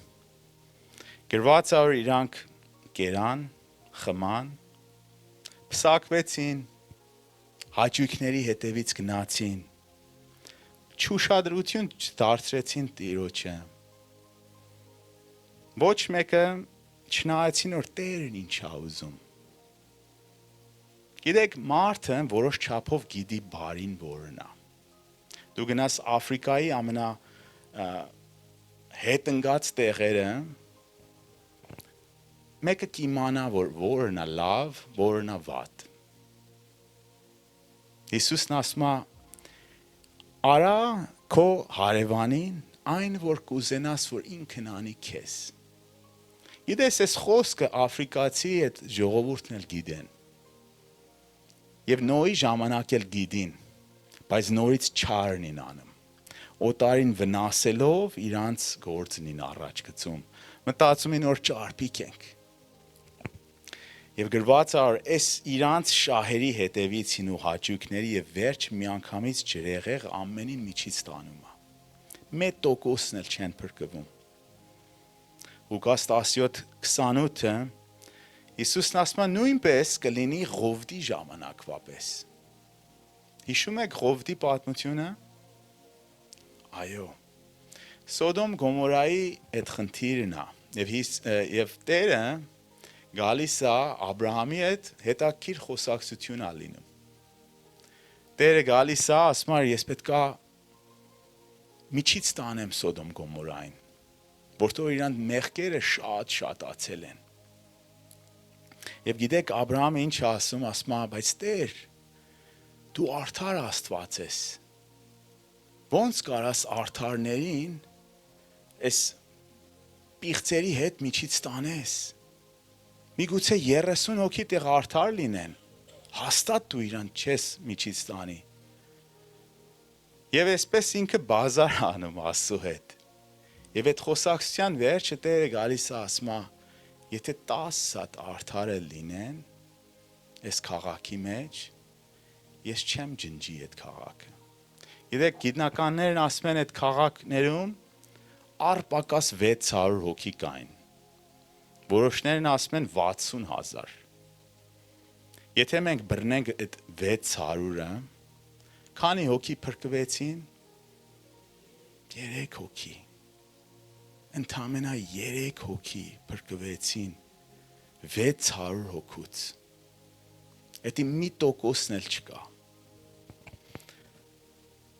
Գրված է, որ իրանք կերան, խման, փսակվեցին, հաճույքների հետևից գնացին, չուշադրություն չդարձրեցին Տիրոջը։ Ոչ մեկը չնայեցին, որ Տերն ինչ է ուզում։ Գիտեք, մարդը որոշ չափով գիտի բարին որն է։ Դու գնաս Աֆրիկայի ամենա հետընկած տեղերը, մեկը կիմանա, որ որն է լավ, որն է վատ։ Հիսուսն ասում է. «Արա քո հարևանին այն, որ կուզենաս, որ ինքն անի քեզ»։ Գիտես, այս խոսքը աֆրիկացի այդ ժողովուրդն էլ գիտեն։ Եվ Նոյի ժամանակ էլ գիտին, բայց նորից չարն են անում։ Օտարին վնասելով իրանց գործն են առաջ գցում։ Մտածում են, որ ճարպիկ ենք։ Եվ գրված է, որ այս իրանց շահերի հետևիցին ու հաճույքների եւ վերջ միանգամից ջրեղեղ ամենին միջից տանում է։ 1% էլ չեն փրկվում։ Ղուկաս 17:28-ը Հիսուսն ասում է նույնպես կլինի Ղովդի ժամանակվա պես։ Հիշում եք Ղովդի պատմությունը։ Այո։ Սոդոմ Գոմորայի այդ խնդիրն է եւ Տերը գալիս է Աբրահամի հետ հետաքրքիր խոսակցություն ա լինում։ Տերը գալիս է, ասում է, ես պետքա միջից տանեմ Սոդոմ Գոմորային, որտեղ իրանք մեղքերը շատ-շատացել են։ Եվ գիտեք, Աբրահամը ինչ ասում է, բայց Տեր, դու արդար Աստված ես։ Ոնց կարաս արդարներին այս պիղծերի հետ միջից տանես։ Միգուցե 30 հոգի տեղ արդար լինեն, հաստատ դու իրան չես միջից տանի։ Եվ այսպես ինքը բազար անում Աստծո հետ։ Եվ այդ խոսակցության վերջը Տերը գալիս է ասում է, եթե 10 հատ արդարը լինեն այս քաղաքի մեջ, ես չեմ ջնջի այդ քաղաքը։ Գիտեք, գիտնականներն ասում են այդ քաղաքներում առպակաս 600 հոգի կային։ Որոշներն ասում են 60,000։ Եթե մենք բռնենք այդ 600-ը, քանի հոգի փրկվեցին։ 3 հոգի։ Ընդամենը 3 հոգի փրկվեցին 600 հոգուց։ Դա 1%-ն էլ չկա։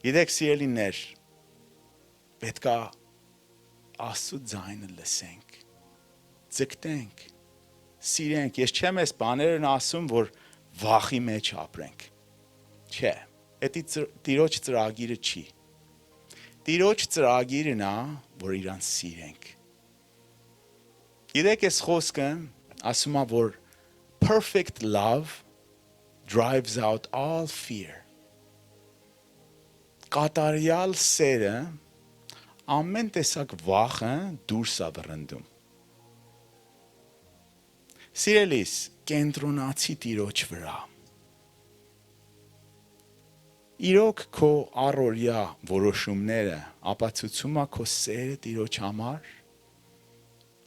Գիտեք, սիրելիներ, պետքա Աստծո ձայնը լսենք, ձգտենք, սիրենք։ Ես չեմ այս բաներն ասում, որ վախի մեջ ապրենք։ Չէ, դա Տիրոջ ծրագիրը չի։ Տիրոջ ծրագիրն է, որ իրան սիրենք։ Գիտեք, այս խոսքը ասում է, որ perfect love drives out all fear. Կատարյալ սերը ամեն տեսակ վախը դուրս է վռնդում։ Սիրելիս, կենտրոնացի Տիրոջ վրա։ Իրոք քո առօրյա որոշումները ապացուցում է քո սերը Տիրոջ համար,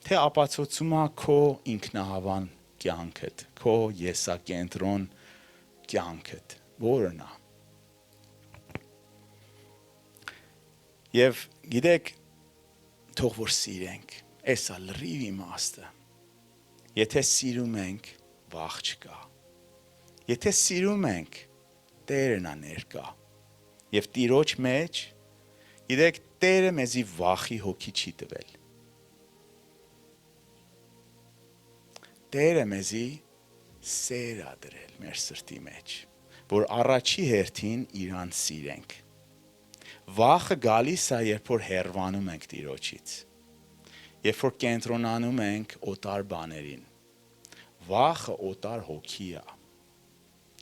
թե ապացուցում է քո ինքնահավան կյանքդ, քո եսակենտրոն կյանքդ, որն է։ Եվ գիտեք, թող որ սիրենք, էսա լրիվ իմաստը։ Եթե սիրում ենք, վախ չկա։ Եթե սիրում ենք, Տերն է ներկա։ Եվ Տիրոջ մեջ, գիտեք, Տերը մեզի վախի հոգի չի տվել։ Տերը մեզի սեր է դրել մեր սրտի մեջ, որ առաջի հերթին իրան սիրենք։ Վախը գալիս է, երբ որ հեռվանում ենք Տիրոջից, երբ որ կենտրոնանում ենք օտար բաներին։ Վախը օտար հոգի է,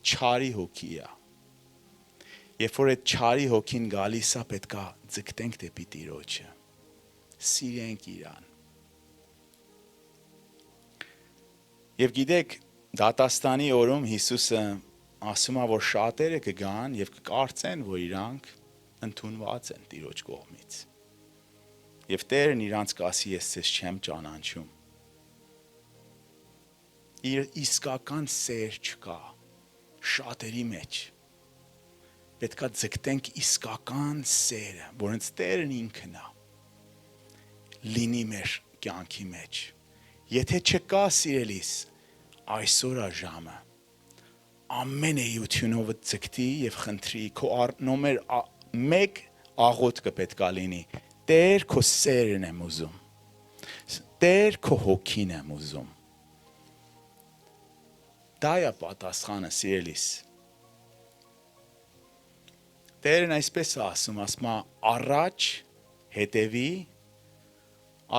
չարի հոգի է։ Երբ որ այդ չարի հոգին գալիս է, պետք է ձգտենք դեպի Տիրոջը, սիրենք իրան։ Եվ գիտեք, դատաստանի օրում Հիսուսը ասում է, որ շատերը կգան եւ կկարծեն, որ իրանք ընդունված են Տիրոջ կողմից։ Եվ Տերն իրանց կասի, ես ձեզ չեմ ճանաչում։ Իր իսկական սեր չկա շատերի մեջ։ Պետք է ձգտենք իսկական սերը, որոնց Տերն ինքն է, լինի մեր կյանքի մեջ։ Եթե չկա, սիրելիս, այսօր է ժամը, ամեն էությունով ձգտի եւ խնդրի, քո նոմեր 1 աղոթքը պետք է լինի, Տեր, քո սերն եմ ուզում, Տեր, քո հոգին եմ ուզում։ Դա է պատասխանը, սիրելիս։ Տերն այսպես է ասում, ասում է առաջ հետևի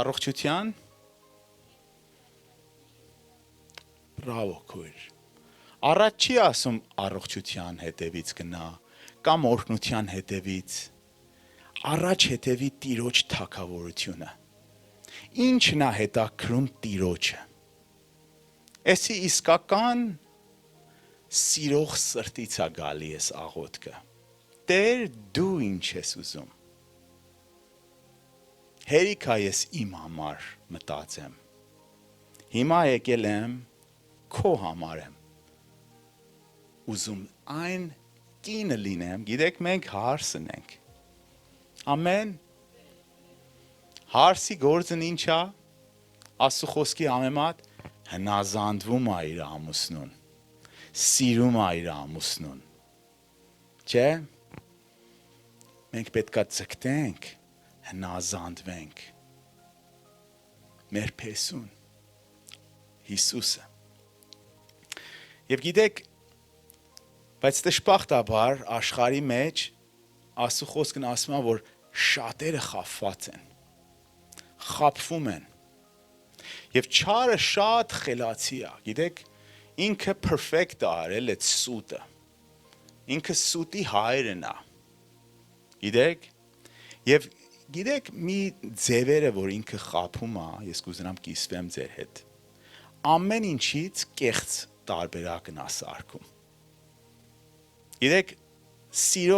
առողջության, բրավո քույր։ Առաջ չի ասում առողջության հետևից գնա, կամ օրհնության հետևից, առաջ հետևի Տիրոջ թագավորությունը։ Ինչն է հետաքրում Տիրոջը։ Էսի իսկական սիրող սրտից է գալի այս աղոթքը։ Տեր, դու ինչ ես ուզում։ Հերիք է ես իմ համար մտածեմ։ Հիմա եկել եմ, քո համար եմ ուզում այն կինը լինեմ, գիտեք, մենք հարսն ենք։ Ամեն հարսի գործն ինչ է, Աստծո խոսքի համեմատ հնազանդվում է իր ամուսնուն, սիրում է իր ամուսնուն, չէ՞։ Մենք պետք է ձգտենք, հնազանդվենք մեր փեսուն, Հիսուսը։ Եվ գիտեք, բայց դժբախտաբար աշխարհի մեջ Աստծո խոսքն ասում է, որ շատերը խաբված են, խաբվում են։ Եվ չարը շատ խելացի է, գիտեք, ինքը perfect է արել այդ սուտը։ Ինքը սուտի հայրն է։ Գիտեք, եւ գիտեք մի ձևերը, որ ինքը խափում է, ես կուզենամ կիսվեմ ձեր հետ։ Ամեն ինչից կեղծ տարբերակն է սարքում։ Գիտեք, սիրո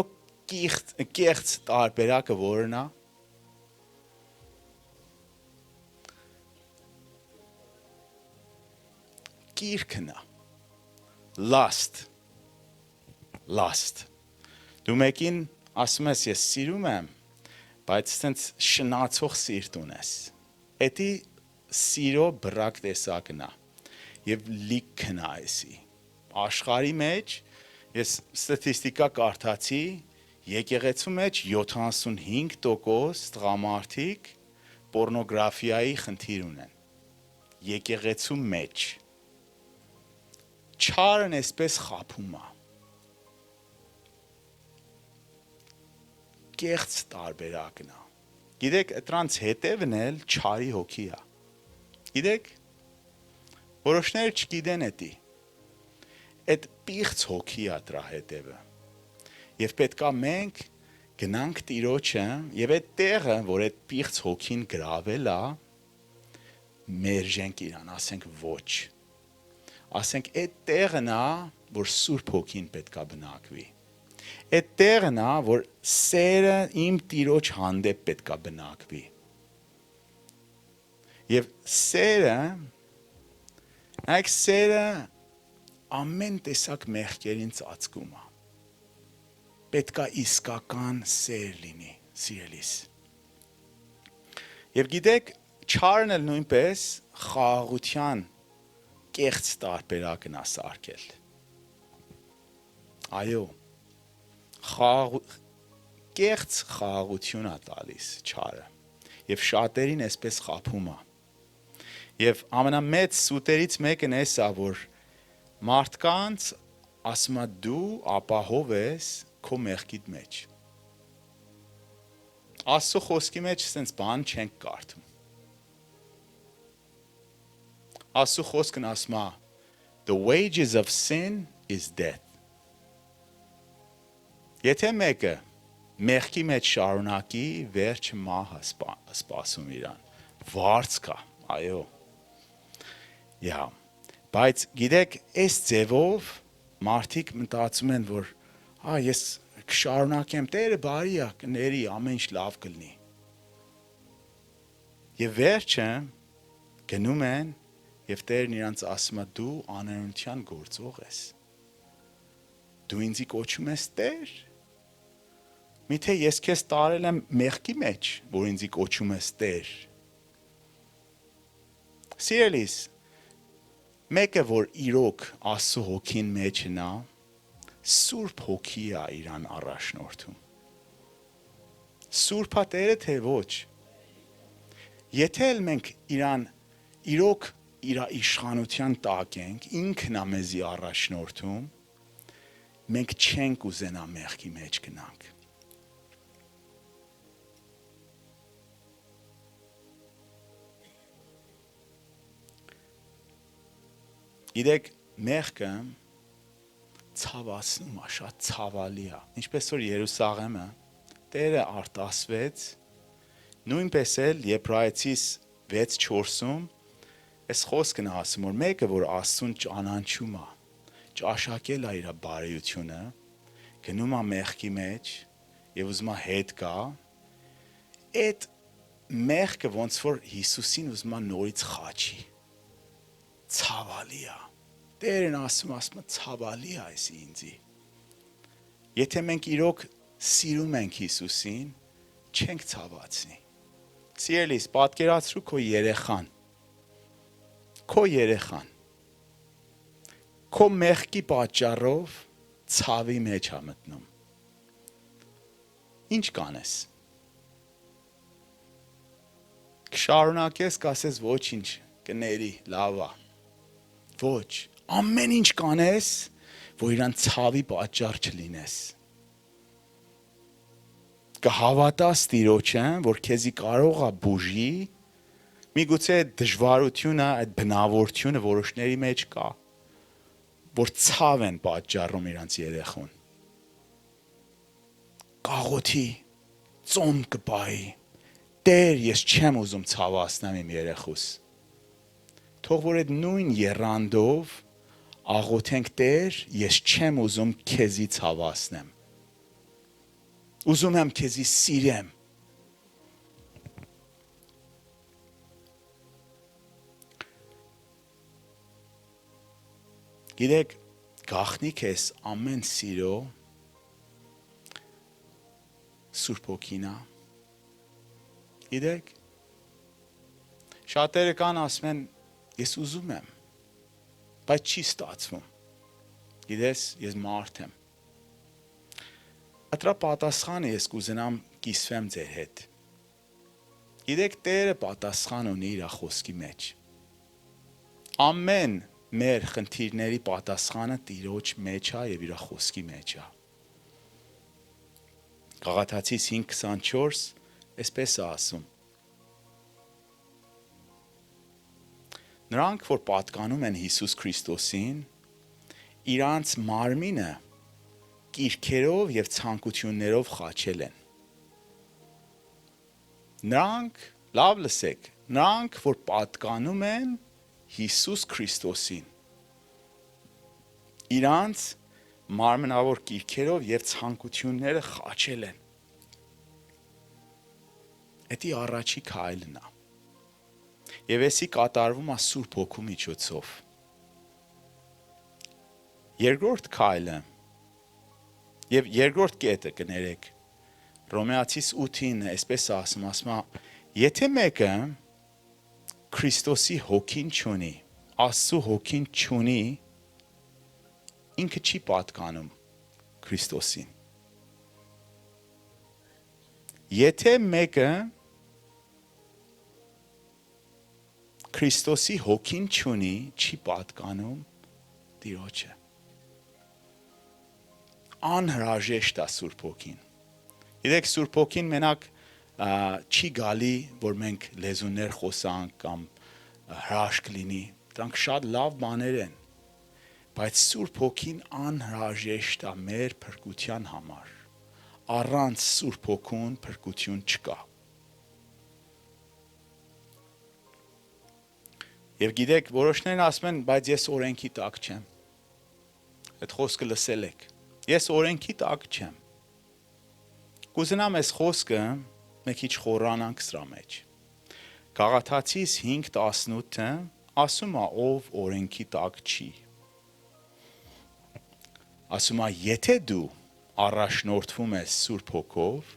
կեղծ տարբերակը որն է։ Կիրքն է։ Lust։ Դու մեկին ասում ես, ես սիրում եմ, բայց ցենց շնացող սիրտ ունես։ Էդի սիրո բրակ տեսակն է։ Եվ լիքն է էսի։ Աշխարհի մեջ ես ստատիստիկա կարդացի, եկեղեցու մեջ 75% տղամարդիկ պորնոգրաֆիայի խնդիր ունեն։ Եկեղեցու մեջ։ Չարն էսպես խափում է։ կեղծ տարբերակն է։ Գիտեք, դրանց հետևն էլ չարի հոգի է։ Գիտեք, որոշները չգիտեն էդի։ Այդ պիղծ հոգի է դրա հետևը։ Եվ պետքա մենք գնանք Տիրոջը եւ այդ տեղը, որ այդ պիղծ հոգին գրավել է, մերժենք իրան, ասենք ոչ։ Ասենք այդ տեղն է, որ Սուրբ Հոգին պետքա բնակվի։ Այդ տեղն է, որ սերը իմ Տիրոջ հանդեպ պետքա բնակվի։ Եվ սերը, նայեք սերը ամեն տեսակ մեղքերին ծածկում է։ Պետքա իսկական սեր լինի, սիրելիս։ Եվ գիտեք, չարն էլ նույնպես խաղաղության կեղծ տարբերակն է սարքել։ Այո, կեղծ խաղաղություն է տալիս չարը։ Եվ շատերին այսպես խաբում է։ Եվ ամենամեծ սուտերից մեկն էսա, որ մարդկանց ասում է դու ապահով ես քո մեղքիդ մեջ։ Աստծո խոսքի մեջ սենց բան չենք կարդում։ Աստծո խոսքն ասում է the wages of sin is death։ Եթե մեկը մեղքի մեջ շարունակի, վերջը մահը սպասում իրան։ Վարձ կա, այո։ Բայց գիտեք, այս ձևով մարդիկ մտածում են, որ ես կշարունակեմ, Տերը բարի է, կների, ամեն ինչ լավ կլինի։ Եվ վերջը գնում են եւ Տերն իրանց ասում է դու անօրենության գործող ես։ Դու ինձի կոչում ես Տեր։ Միթե ես քեզ տարել եմ մեղքի մեջ, որ ինձի կոչում ես Տեր։ Սիրելիս, մեկը որ իրոք Աստծո հոգին մեջն է, Սուրբ Հոգի է իրան առաջնորդում։ Սուրբ է Տերը թե ոչ։ Եթե էլ մենք իրան իրոք իր իշխանության տակ ենք, ինքն է մեզի առաջնորդում, մենք չենք ուզենա մեղքի մեջ գնանք։ Գիտեք, մեղքը ցավացնում է, շատ ցավալի է։ Ինչպես որ Երուսաղեմը Տերը արտասվեց, նույնպես էլ Եբրայեցիս 6:4-ում այս խոսքն է ասում, որ մեկը որ Աստծուն ճանաչում է, ճաշակել է իր բարեությունը, գնում է մեղքի մեջ եւ ուզում է հետ գա, այդ մեղքը ոնց որ Հիսուսին ուզում է նորից խաչի։ Ցավալի է։ Տերն ասում է ցավալի է այս ինձի։ Եթե մենք իրոք սիրում ենք Հիսուսին, չենք ցավացնի։ Սիրելիս, պատկերացրու քո երեխան։ Քո երեխան։ Քո մեղքի պատճառով ցավի մեջ է մտնում։ Ինչ կանես։ Կշարունակես, կասես ոչինչ, կների, լավ է։ Ոչ, ամեն ինչ կանես, որ իրան ցավի պատճառ չլինես։ Կհավատաս Տիրոջը, որ քեզի կարող է բուժի, միգուցե այդ դժվարությունը, այդ բնավորությունը որոշների մեջ կա, որ ցավ են պատճառում իրանց երեխուն։ Կաղոթի, ծոմ կպայի, Տեր, ես չեմ ուզում ցավացնեմ իմ երեխուս։ Թող որ այդ նույն եռանդով աղոթենք Տեր, ես չեմ ուզում քեզի ցավացնեմ։ Ուզում եմ քեզի սիրեմ։ Գիտեք, գաղտնիք ես ամեն սիրո Սուրբ Հոգին է։ Գիտեք, շատերը կան ասում են, ես ուզում եմ, բայց չի ստացվում։ Գիտես, ես մարդ եմ։ Ատրա պատասխանը ես կուզենամ կիսվեմ ձեր հետ։ Գիտեք, Տերը պատասխան ունի իր խոսքի մեջ։ Ամեն մեր խնդիրների պատասխանը Տիրոջ մեջ է եւ իր խոսքի մեջ է։ Գաղաթացիս 5:24 այսպես է ասում. Նրանք, որ պատկանում են Հիսուս Քրիստոսին, իրանց մարմինը կիրքերով եւ ցանկություններով խաչել են։ Նրանք, լավ լսեք, նրանք, որ պատկանում են Հիսուս Քրիստոսին, իրանց մարմնավոր կիրքերով եւ ցանկությունները խաչել են։ Էդի առաջի քայլն է։ Եվ էսի կատարվում է Սուրբ Հոգու միջոցով։ Երկրորդ քայլը եւ երկրորդ կետը կներեք Հռոմեացիս 8-ին այսպես ասում է, եթե մեկը Քրիստոսի հոգին չունի, Աստծո հոգին չունի, ինքը չի պատկանում Քրիստոսին։ Եթե մեկը Քրիստոսի հոգին չունի, չի պատկանում Տիրոջը։ Անհրաժեշտ է Սուրբ Հոգին։ Գիտեք, Սուրբ Հոգին մենակ չի գալի, որ մենք լեզուներ խոսանք կամ հրաշք լինի։ Դրանք շատ լավ բաներ են, բայց Սուրբ Հոգին անհրաժեշտ է մեր փրկության համար։ Առանց Սուրբ Հոգուն փրկություն չկա։ Եվ գիտեք, որոշներն ասում են, բայց ես օրենքի տակ չեմ։ Այդ խոսքը լսել եք։ Ես օրենքի տակ չեմ։ Կուզենամ այս խոսքը մեկ քիչ խորանանք սրա մեջ։ Գաղաթացիս 5:18-ը ասում է, ով օրենքի տակ չի։ Ասում է, եթե դու առաջնորդվում ես Սուրբ Հոգով,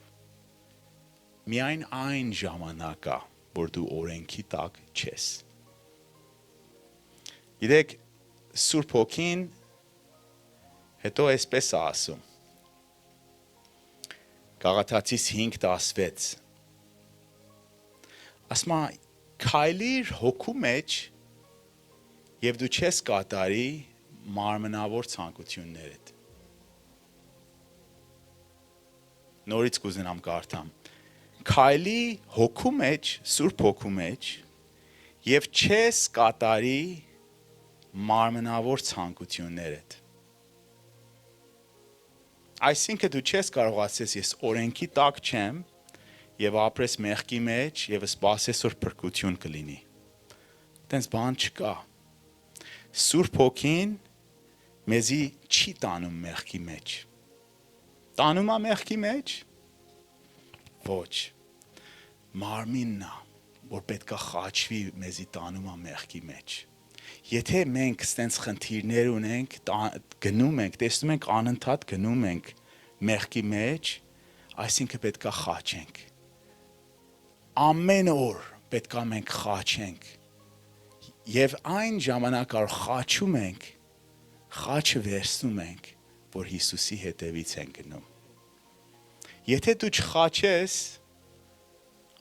միայն այն ժամանակ է, որ դու օրենքի տակ չես։ Գիտեք, Սուրբ Հոգին հետո այսպես է ասում։ Գաղաթացիս 5:16 ասում է, քայլիր հոգու մեջ եւ դու չես կատարի մարմնավոր ցանկություններդ։ Նորից կուզենամ կարդամ։ Քայլի հոգու մեջ, Սուրբ Հոգու մեջ եւ չես կատարի մարմնավոր ցանկություններդ։ Այսինքն դու չես կարող ասես ես օրենքի տակ չեմ եւ ապրես մեղքի մեջ եւ սպասես որ փրկություն կլինի։ Տենց բան չկա։ Սուրբ Հոգին մեզի չի տանում մեղքի մեջ։ Տանում է մեղքի մեջ։ Ոչ։ Մարմինն է, որ պետքա խաչվի մեզի տանում է մեղքի մեջ։ Եթե մենք ստենց խնդիրներ ունենք, գնում ենք, տեսնում ենք անընդհատ գնում ենք մեղքի մեջ, այսինքն պետքա խաչենք։ Ամեն օր պետքա մենք խաչենք։ Եվ այն ժամանակ որ խաչում ենք, խաչը վերցնում ենք, որ Հիսուսի հետևից են գնում։ Եթե դու չխաչես,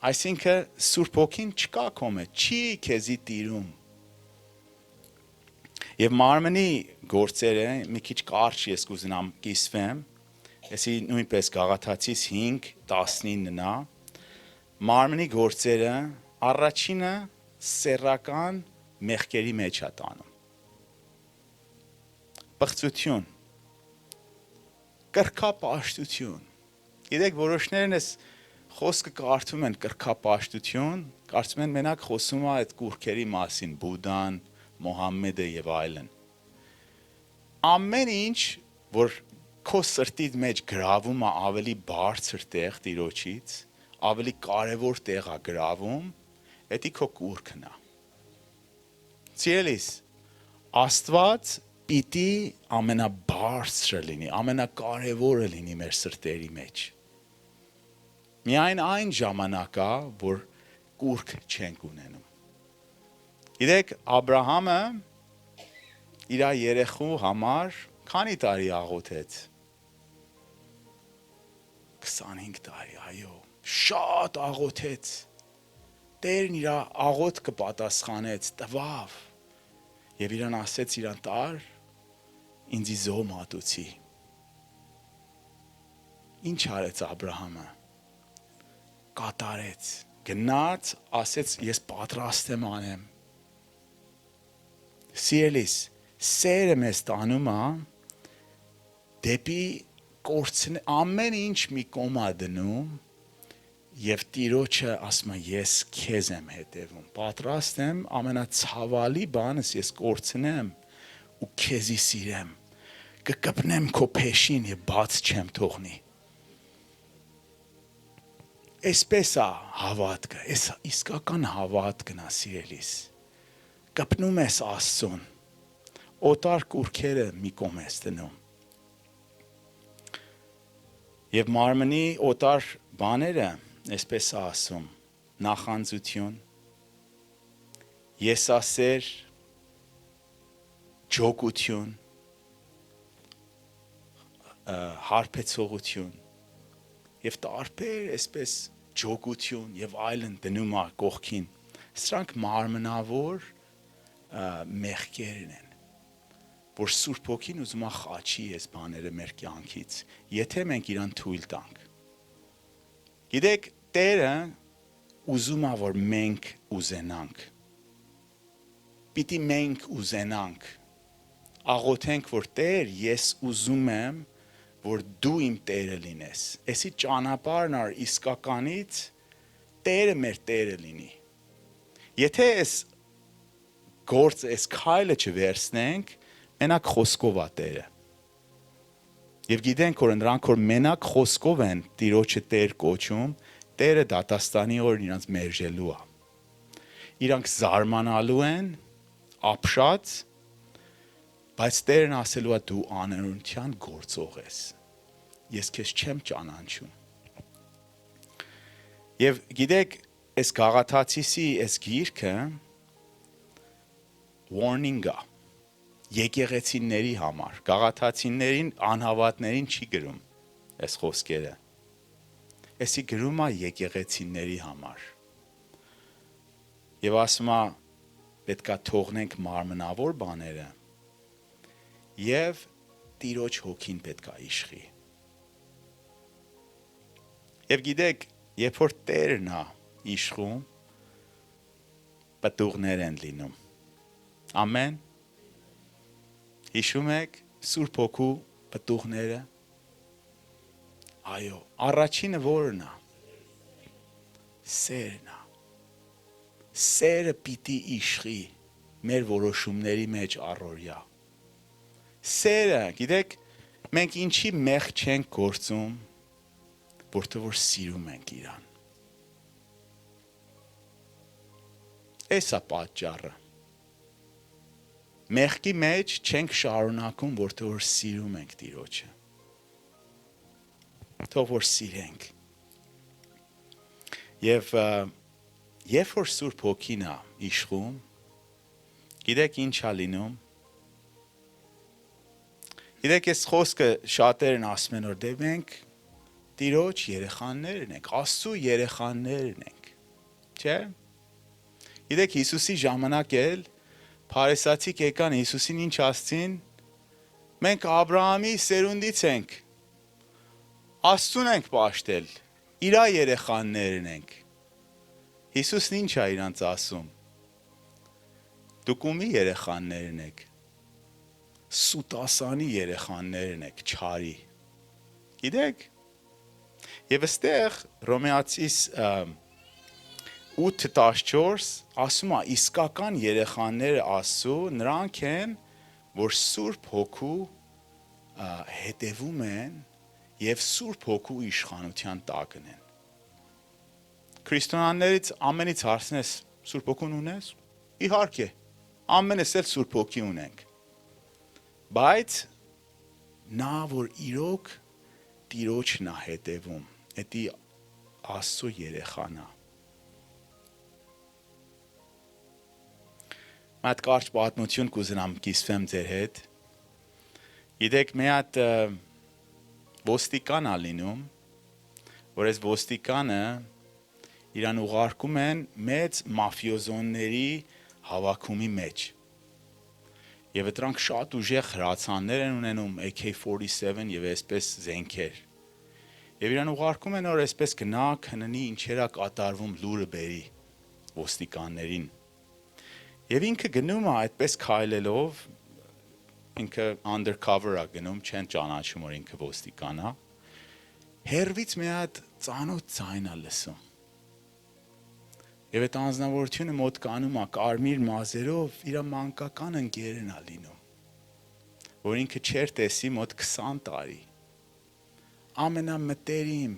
այսինքն Սուրբ Հոգին չկա քո մեջ, չի քեզի տիրում։ Եվ մարմնի գործերը մի քիչ կարճ ես կուզենամ կիսվեմ, եսի նույնպես Գաղաթացիս 5:19-ն է, մարմնի գործերը առաջինը սեռական մեղքերի մեջ է տանում։ Պղծություն, կրքապաշտություն։ Գիտեք, որոշներն ես խոսքը կարդում են կրքապաշտություն, կարծում են մենակ խոսում է այդ կուռքերի մասին, Բուդան, Մոհամմեդը եւ այլն։ Ամեն ինչ, որ քո սրտիդ մեջ գրավում է ավելի բարձր տեղ Տիրոջից, ավելի կարևոր տեղ է գրավում, դա քո կուռքն է։ Սիրելիս, Աստված պիտի ամենաբարձրը լինի, ամենակարևորը լինի մեր սրտերի մեջ։ Միայն այն ժամանակ է, որ կուռք չենք ունենում։ Գիտեք, Աբրահամը իր երեխու համար քանի տարի աղոթեց։ 25 տարի, այո, շատ աղոթեց։ Տերն իր աղոթքը պատասխանեց, տվավ։ Եվ իրան ասեց իրան տար, ինձի զոհ մատուցի։ Ինչ արեց Աբրահամը։ Կատարեց, գնաց, ասեց ես պատրաստ եմ անեմ։ Սիրելիս, սերը մեզ տանում է դեպի կորցն ամեն ինչ մի կոմա դնում եւ Տիրոջը ասում է ես քեզ եմ հետևում, պատրաստ եմ ամենացավալի բանս ես կորցնեմ ու քեզի սիրեմ, կկպնեմ քո փեշին եւ բաց չեմ թողնի։ Այսպես է հավատքը, այս իսկական հավատքն է սիրելիս։ Կպնում ես Աստծուն, օտար կուրքերը մի կողմ ես դնում։ Եվ մարմնի օտար բաները, այսպես է ասում, նախանձություն, եսասեր, ջոկություն, հարբեցողություն եւ տարբեր այսպես ջոկություն եւ այլն դնում է կողքին։ Սրանք մարմնավոր մեղքերն են, որ Սուրբ Հոգին ուզում է խաչի այս բաները մեր կյանքից, եթե մենք իրան թույլ տանք։ Գիտեք, Տերը ուզում է, որ մենք ուզենանք։ Պիտի մենք ուզենանք։ Աղոթենք, որ Տեր, ես ուզում եմ, որ դու իմ Տերը լինես։ Էսի ճանապարհն ար իսկականից Տերը մեր Տերը լինի։ Եթե այս գործը, այս քայլը չվերցնենք, մենակ խոսքով է Տերը։ Եվ գիտենք, որ նրանք, որ մենակ խոսքով են Տիրոջը Տեր կոչում, Տերը դատաստանի օր իրանց մերժելու է։ Իրանք զարմանալու են, ապշած, բայց Տերն ասելու է դու անօրինության գործող ես։ Ես քեզ չեմ ճանաչում։ Եվ գիտեք, այս Գաղաթացիի այս գիրքը warning-ա եկեղեցիների համար։ Գաղաթացիներին անհավատներին չի գրում այս խոսքերը։ Էսի գրում է եկեղեցիների համար։ Եվ ասում է պետքա թողնենք մարմնավոր բաները եւ Տիրոջ հոգին պետքա իշխի։ Եվ գիտեք, երբ որ Տերն է իշխում, պտուղներ են լինում։ Ամեն։ Հիշում եք Սուրբ Հոգու պտուղները։ Այո, առաջինը որն է։ Սերն է։ Սերը պիտի իշխի մեր որոշումների մեջ առօրյա։ Սերը, գիտեք, մենք ինչի մեղք չենք գործում, որտեղ որ սիրում ենք իրան։ Էսա պատճառը։ Մեղքի մեջ չենք շարունակում, որտեղ որ սիրում ենք Տիրոջը։ Թող որ սիրենք։ Եվ երբ որ Սուրբ Հոգին է իշխում, գիտեք ինչ է լինում։ Գիտեք, այս խոսքը շատերն ասում են, որ դե մենք Տիրոջ երեխաներն ենք, Աստծո երեխաներն ենք, չէ՞։ Գիտեք, Հիսուսի ժամանակ էլ փարիսացիք եկան Հիսուսին ինչ ասցին. մենք Աբրահամի սերունդից ենք, Աստծուն ենք պաշտել, իրա երեխաներն ենք։ Հիսուսն ինչ է իրանց ասում. դուք ումի երեխաներն եք, սուտասանի երեխաներն եք, չարի։ Գիտեք, եւ այստեղ Հռոմեացիս 8:14 ասում է իսկական երեխաները Աստծո նրանք են, որ Սուրբ Հոգու հետևում են եւ Սուրբ Հոգու իշխանության տակն են։ Քրիստոնյաներից ամենից հարցնես Սուրբ Հոգուն ունես։ Իհարկե, ամենս էլ Սուրբ Հոգի ունենք։ Բայց նա որ իրոք Տիրոջն է հետևում, դա Աստծո երեխան է։ Մատ կարճ պատմություն կուզենամ կիսվեմ ձեր հետ։ Գիտեք, մի հատ ոստիկան է լինում, որ այս ոստիկանը իրան ուղարկում են մեծ մաֆիոզոնների հավաքումի մեջ։ Եվ դրանք շատ ուժեղ հրացաններ են ունենում AK-47 եւ այսպես զենքեր։ Եվ իրան ուղարկում են, որ այսպես գնա, քննի ինչերա կատարվում լուրը բերի ոստիկաններին։ Եվ ինքը գնում է այդպես քայլելով, ինքը undercover-ա գնում, չեն ճանաչում, որ ինքը ոստիկան է։ Հերվից մի հատ ծանոթ ձայն է լսում։ Եվ այդ անձնավորությունը մոտ կանում է կարմիր մազերով, իր մանկական ընկերն է լինում, որ ինքը չէր տեսի մոտ 20 տարի։ Ամենամտերիմ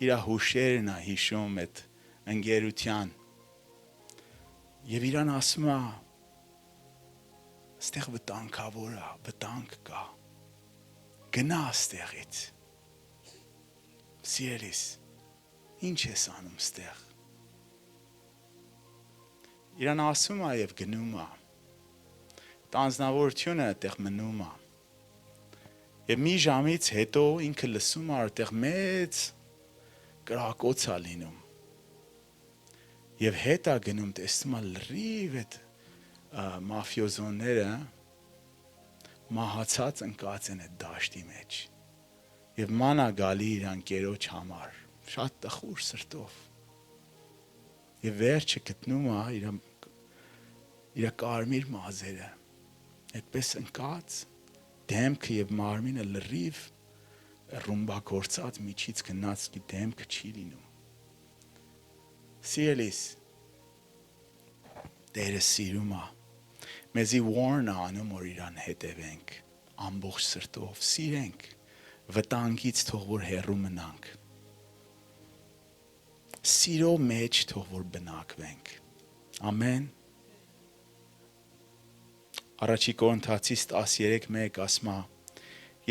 իր հուշերն է հիշում այդ ընկերության։ Եվ իրան ասում է, «Ստեղ վտանգավոր է, վտանգ կա, գնա ստեղից»։ Սիրելիս, ինչ ես անում ստեղ։ Իրան ասում է և գնում է։ Տանձնավորությունը այդտեղ մնում է։ Եվ մի ժամից հետո ինքը լսում է, այդտեղ մեծ կրակոց է լինում։ Եվ հետ է գնում, տեսնում է լրիվ այդ մաֆիոզոնները մահացած ընկած են այդ դաշտի մեջ։ Եվ ման է գալի իր ընկերոջ համար, շատ տխուր սրտով։ Եվ վերջը գտնում է իր կարմիր մազերը, այդպես ընկած, դեմքը և մարմինը լրիվ ռումբագործած միջից գնաց, դեմքը չի լինում։ Սիրելիս, Տերը սիրում է, մեզի warn է անում, որ իրան հետևենք, ամբողջ սրտով, սիրենք, վտանգից թող որ հեռու մնանք, սիրո մեջ թող որ բնակվենք, ամեն։ Առաջի Կորինթացիս 13:1 ասում է,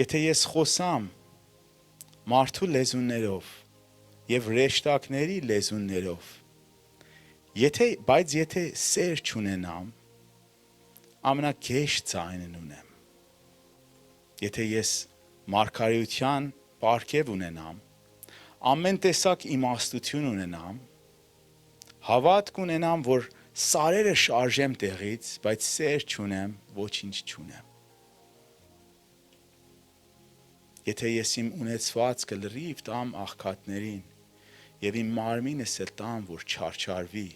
եթե ես խոսամ մարդու լեզուներով և հրեշտակների լեզուներով, բայց եթե սեր չունենամ, ամենագեշ ձայնն ունեմ։ Եթե ես մարգարեության պարգև ունենամ, ամեն տեսակ իմաստություն ունենամ, հավատք ունենամ, որ սարերը շարժեմ տեղից, բայց սեր չունեմ, ոչինչ չունեմ։ Եթե ես իմ ունեցվածքը լրիվ տամ աղքատներին և իմ մարմինս էլ տամ, որ չարչարվի,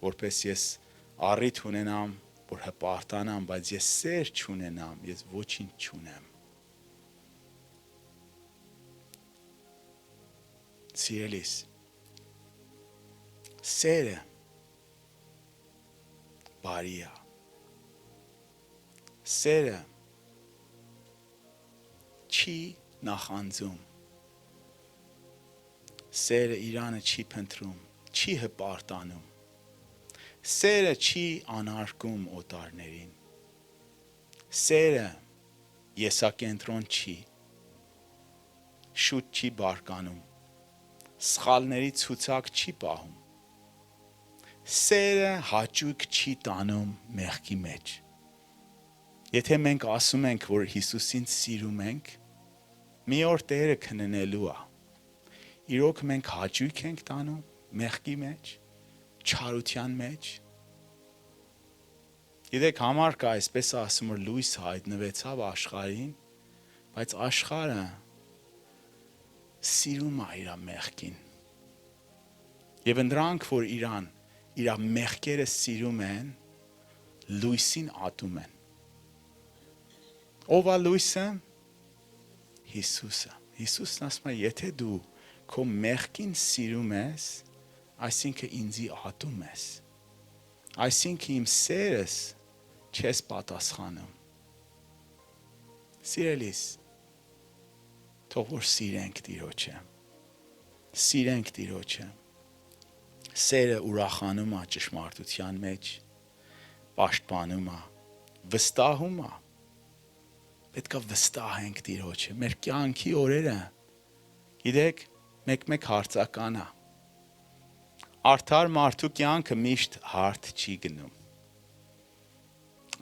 որպես ես առիթ ունենամ, որ հպարտանամ, բայց ես սեր չունենամ, ես ոչինչ չունեմ։ Սիրելիս, սերը բարի է։ Սերը չի նախանձում։ Սերը իրանը չի փնտրում, չի հպարտանում։ Սերը չի անարգում օտարներին։ Սերը եսակենտրոն չի, շուտ չի բարկանում, սխալների ցուցակ չի պահում։ Սերը հաճույք չի տանում մեղքի մեջ։ Եթե մենք ասում ենք, որ Հիսուսին սիրում ենք, մի օր Տերը քննելու է։ Իրոք մենք հաճույք ենք տանում մեղքի մեջ, չարության մեջ։ Գիտեք, համար կա, այսպես ասում, որ լույս հայտնվեցավ աշխարհին, բայց աշխարհը սիրում է իր մեղքին։ Եվ նրանք, որ իր մեղքերը սիրում են, լույսին ատում են։ Ով է լույսը։ Հիսուսը։ Հիսուսն ասում է, եթե դու քո մեղքին սիրում ես, այսինքն ինձի ատում ես, այսինքն իմ սերս չես պատասխանում։ Սիրելիս, թող որ սիրենք Տիրոջը, սիրենք Տիրոջը։ Սերը ուրախանում է ճշմարտության մեջ, պաշտպանում է, վստահում է։ Պետք է վստահենք Տիրոջը, մեր կյանքի օրերը, գիտեք, մեկ հարցական է։ Արդար մարդու կյանքը միշտ հարթ չի գնում։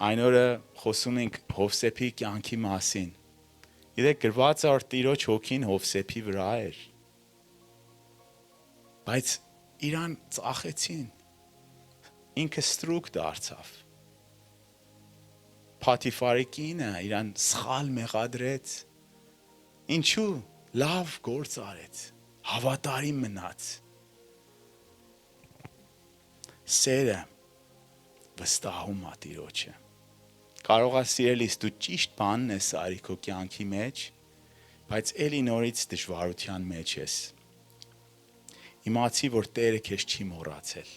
Այն օրը խոսում ենք Հովսեփի կյանքի մասին։ Գիտեք, գրված է, որ Տիրոջ հոգին Հովսեփի վրա էր։ Բայց իրան ծախեցին։ Ինքը ստրուկ դարձավ։ Փաթիֆարի կինը իրան սխալ մեղադրեց։ Ինչու՞։ լավ գործ արեց, հավատարիմ մնաց։ Սերը վստահում է Տիրոջը։ Կարող է սիրելիս դու ճիշտ բանն ես արի քո կյանքի մեջ, բայց էլի նորից դժվարության մեջ ես։ Իմացի, որ Տերը քեզ չի մոռացել։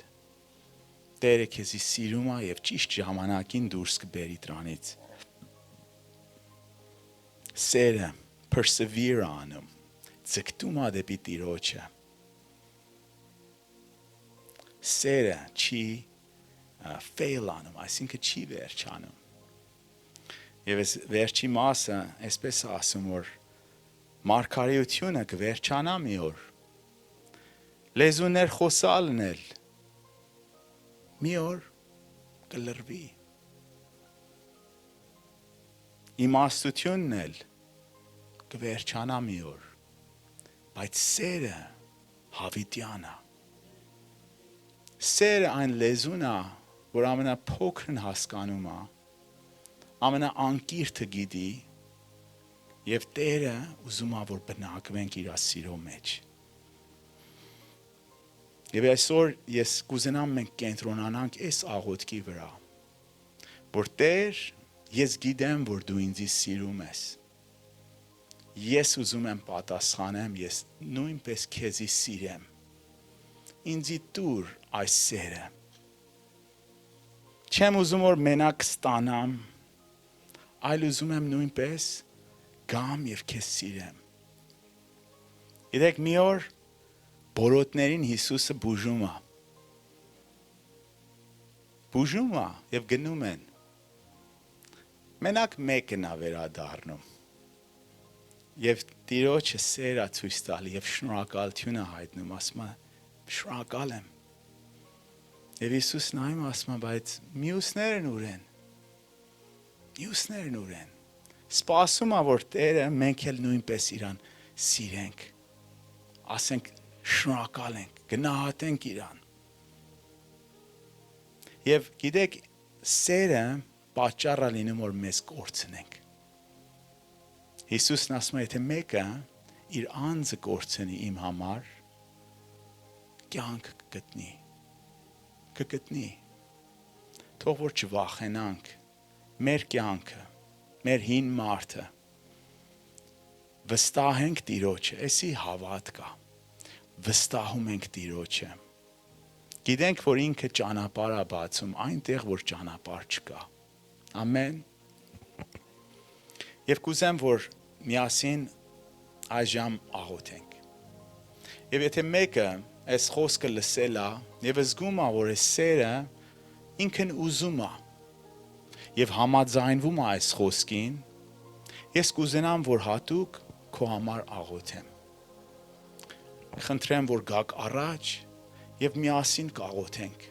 Տերը քեզի սիրում է եւ ճիշտ ժամանակին դուրս կբերի դրանից։ Սերը persevere անում, ձգտում է դեպի Տիրոջը։ Սերը չի fail անում, այսինքն չի վերջանում։ Եվ այս վերջի մասը, այսպես ասում, որ մարգարեությունը կվերջանա մի օր։ Լեզուներ խոսալն էլ մի օր կլրվի։ Իմաստությունն էլ կվերջանա մի օր։ Բայց սերը հավիտյան է։ Սերը այն լեզուն է, որ ամենափոքրն հասկանում է, ամենաանկիրթը գիտի, եւ Տերը ուզում է, որ բնակվենք իր սիրո մեջ։ Եվ այսօր ես կուզենամ մենք կենտրոնանանք այս աղոթքի վրա, որ Տեր, ես գիտեմ, որ դու ինձ սիրում ես։ Ես ուզում եմ պատասխանեմ, ես նույնպես քեզի սիրեմ։ Ինձի տուր այս սերը։ Չեմ ուզում որ մենակ ստանամ, այլ ուզում եմ նույնպես գամ եւ քեզ սիրեմ։ Գիտեք մի օր բորոտներին Հիսուսը բուժում է։ Բուժում է եւ գնում են։ Մենակ մեկն է վերադառնում։ Եվ Տիրոջը սեր է ցույց տալի եւ շնորհակալություն է հայտնում, ասում է շնորհակալ եմ։ Եվ Հիսուս նայում ասում է, բայց մյուսներն ուր են։ Մյուսներն ուր են։ Սպասում է, որ Տերը մենք էլ նույնպես իրան սիրենք, ասենք շնորհակալ ենք, գնահատենք իրան։ Եվ գիտեք, սերը պատճառ է լինում, որ մեզ կորցնենք։ Հիսուսն ասում է, եթե մեկը իր անձը կորցնի իմ համար, կյանք կգտնի։ Թող որ չվախենանք, մեր կյանքը, մեր հին մարդը, վստահենք Տիրոջը, էսի հավատ կա, վստահում ենք Տիրոջը, գիտենք, որ ինքը ճանապարհ է բացում, այնտեղ, որ ճանապարհ չկա, ամեն, և կուզեմ, որ միասին այժմ աղոթենք, և եթե մեկը այս խոսքը լսել է, և զգում է, որ այս սերը ինքն ուզում է, և համաձայնվում է այս խոսքին, ես կուզենամ, որ հատուկ քո համար աղոթեմ։ Խնդրեմ, որ գաք առաջ և միասին կաղոթենք։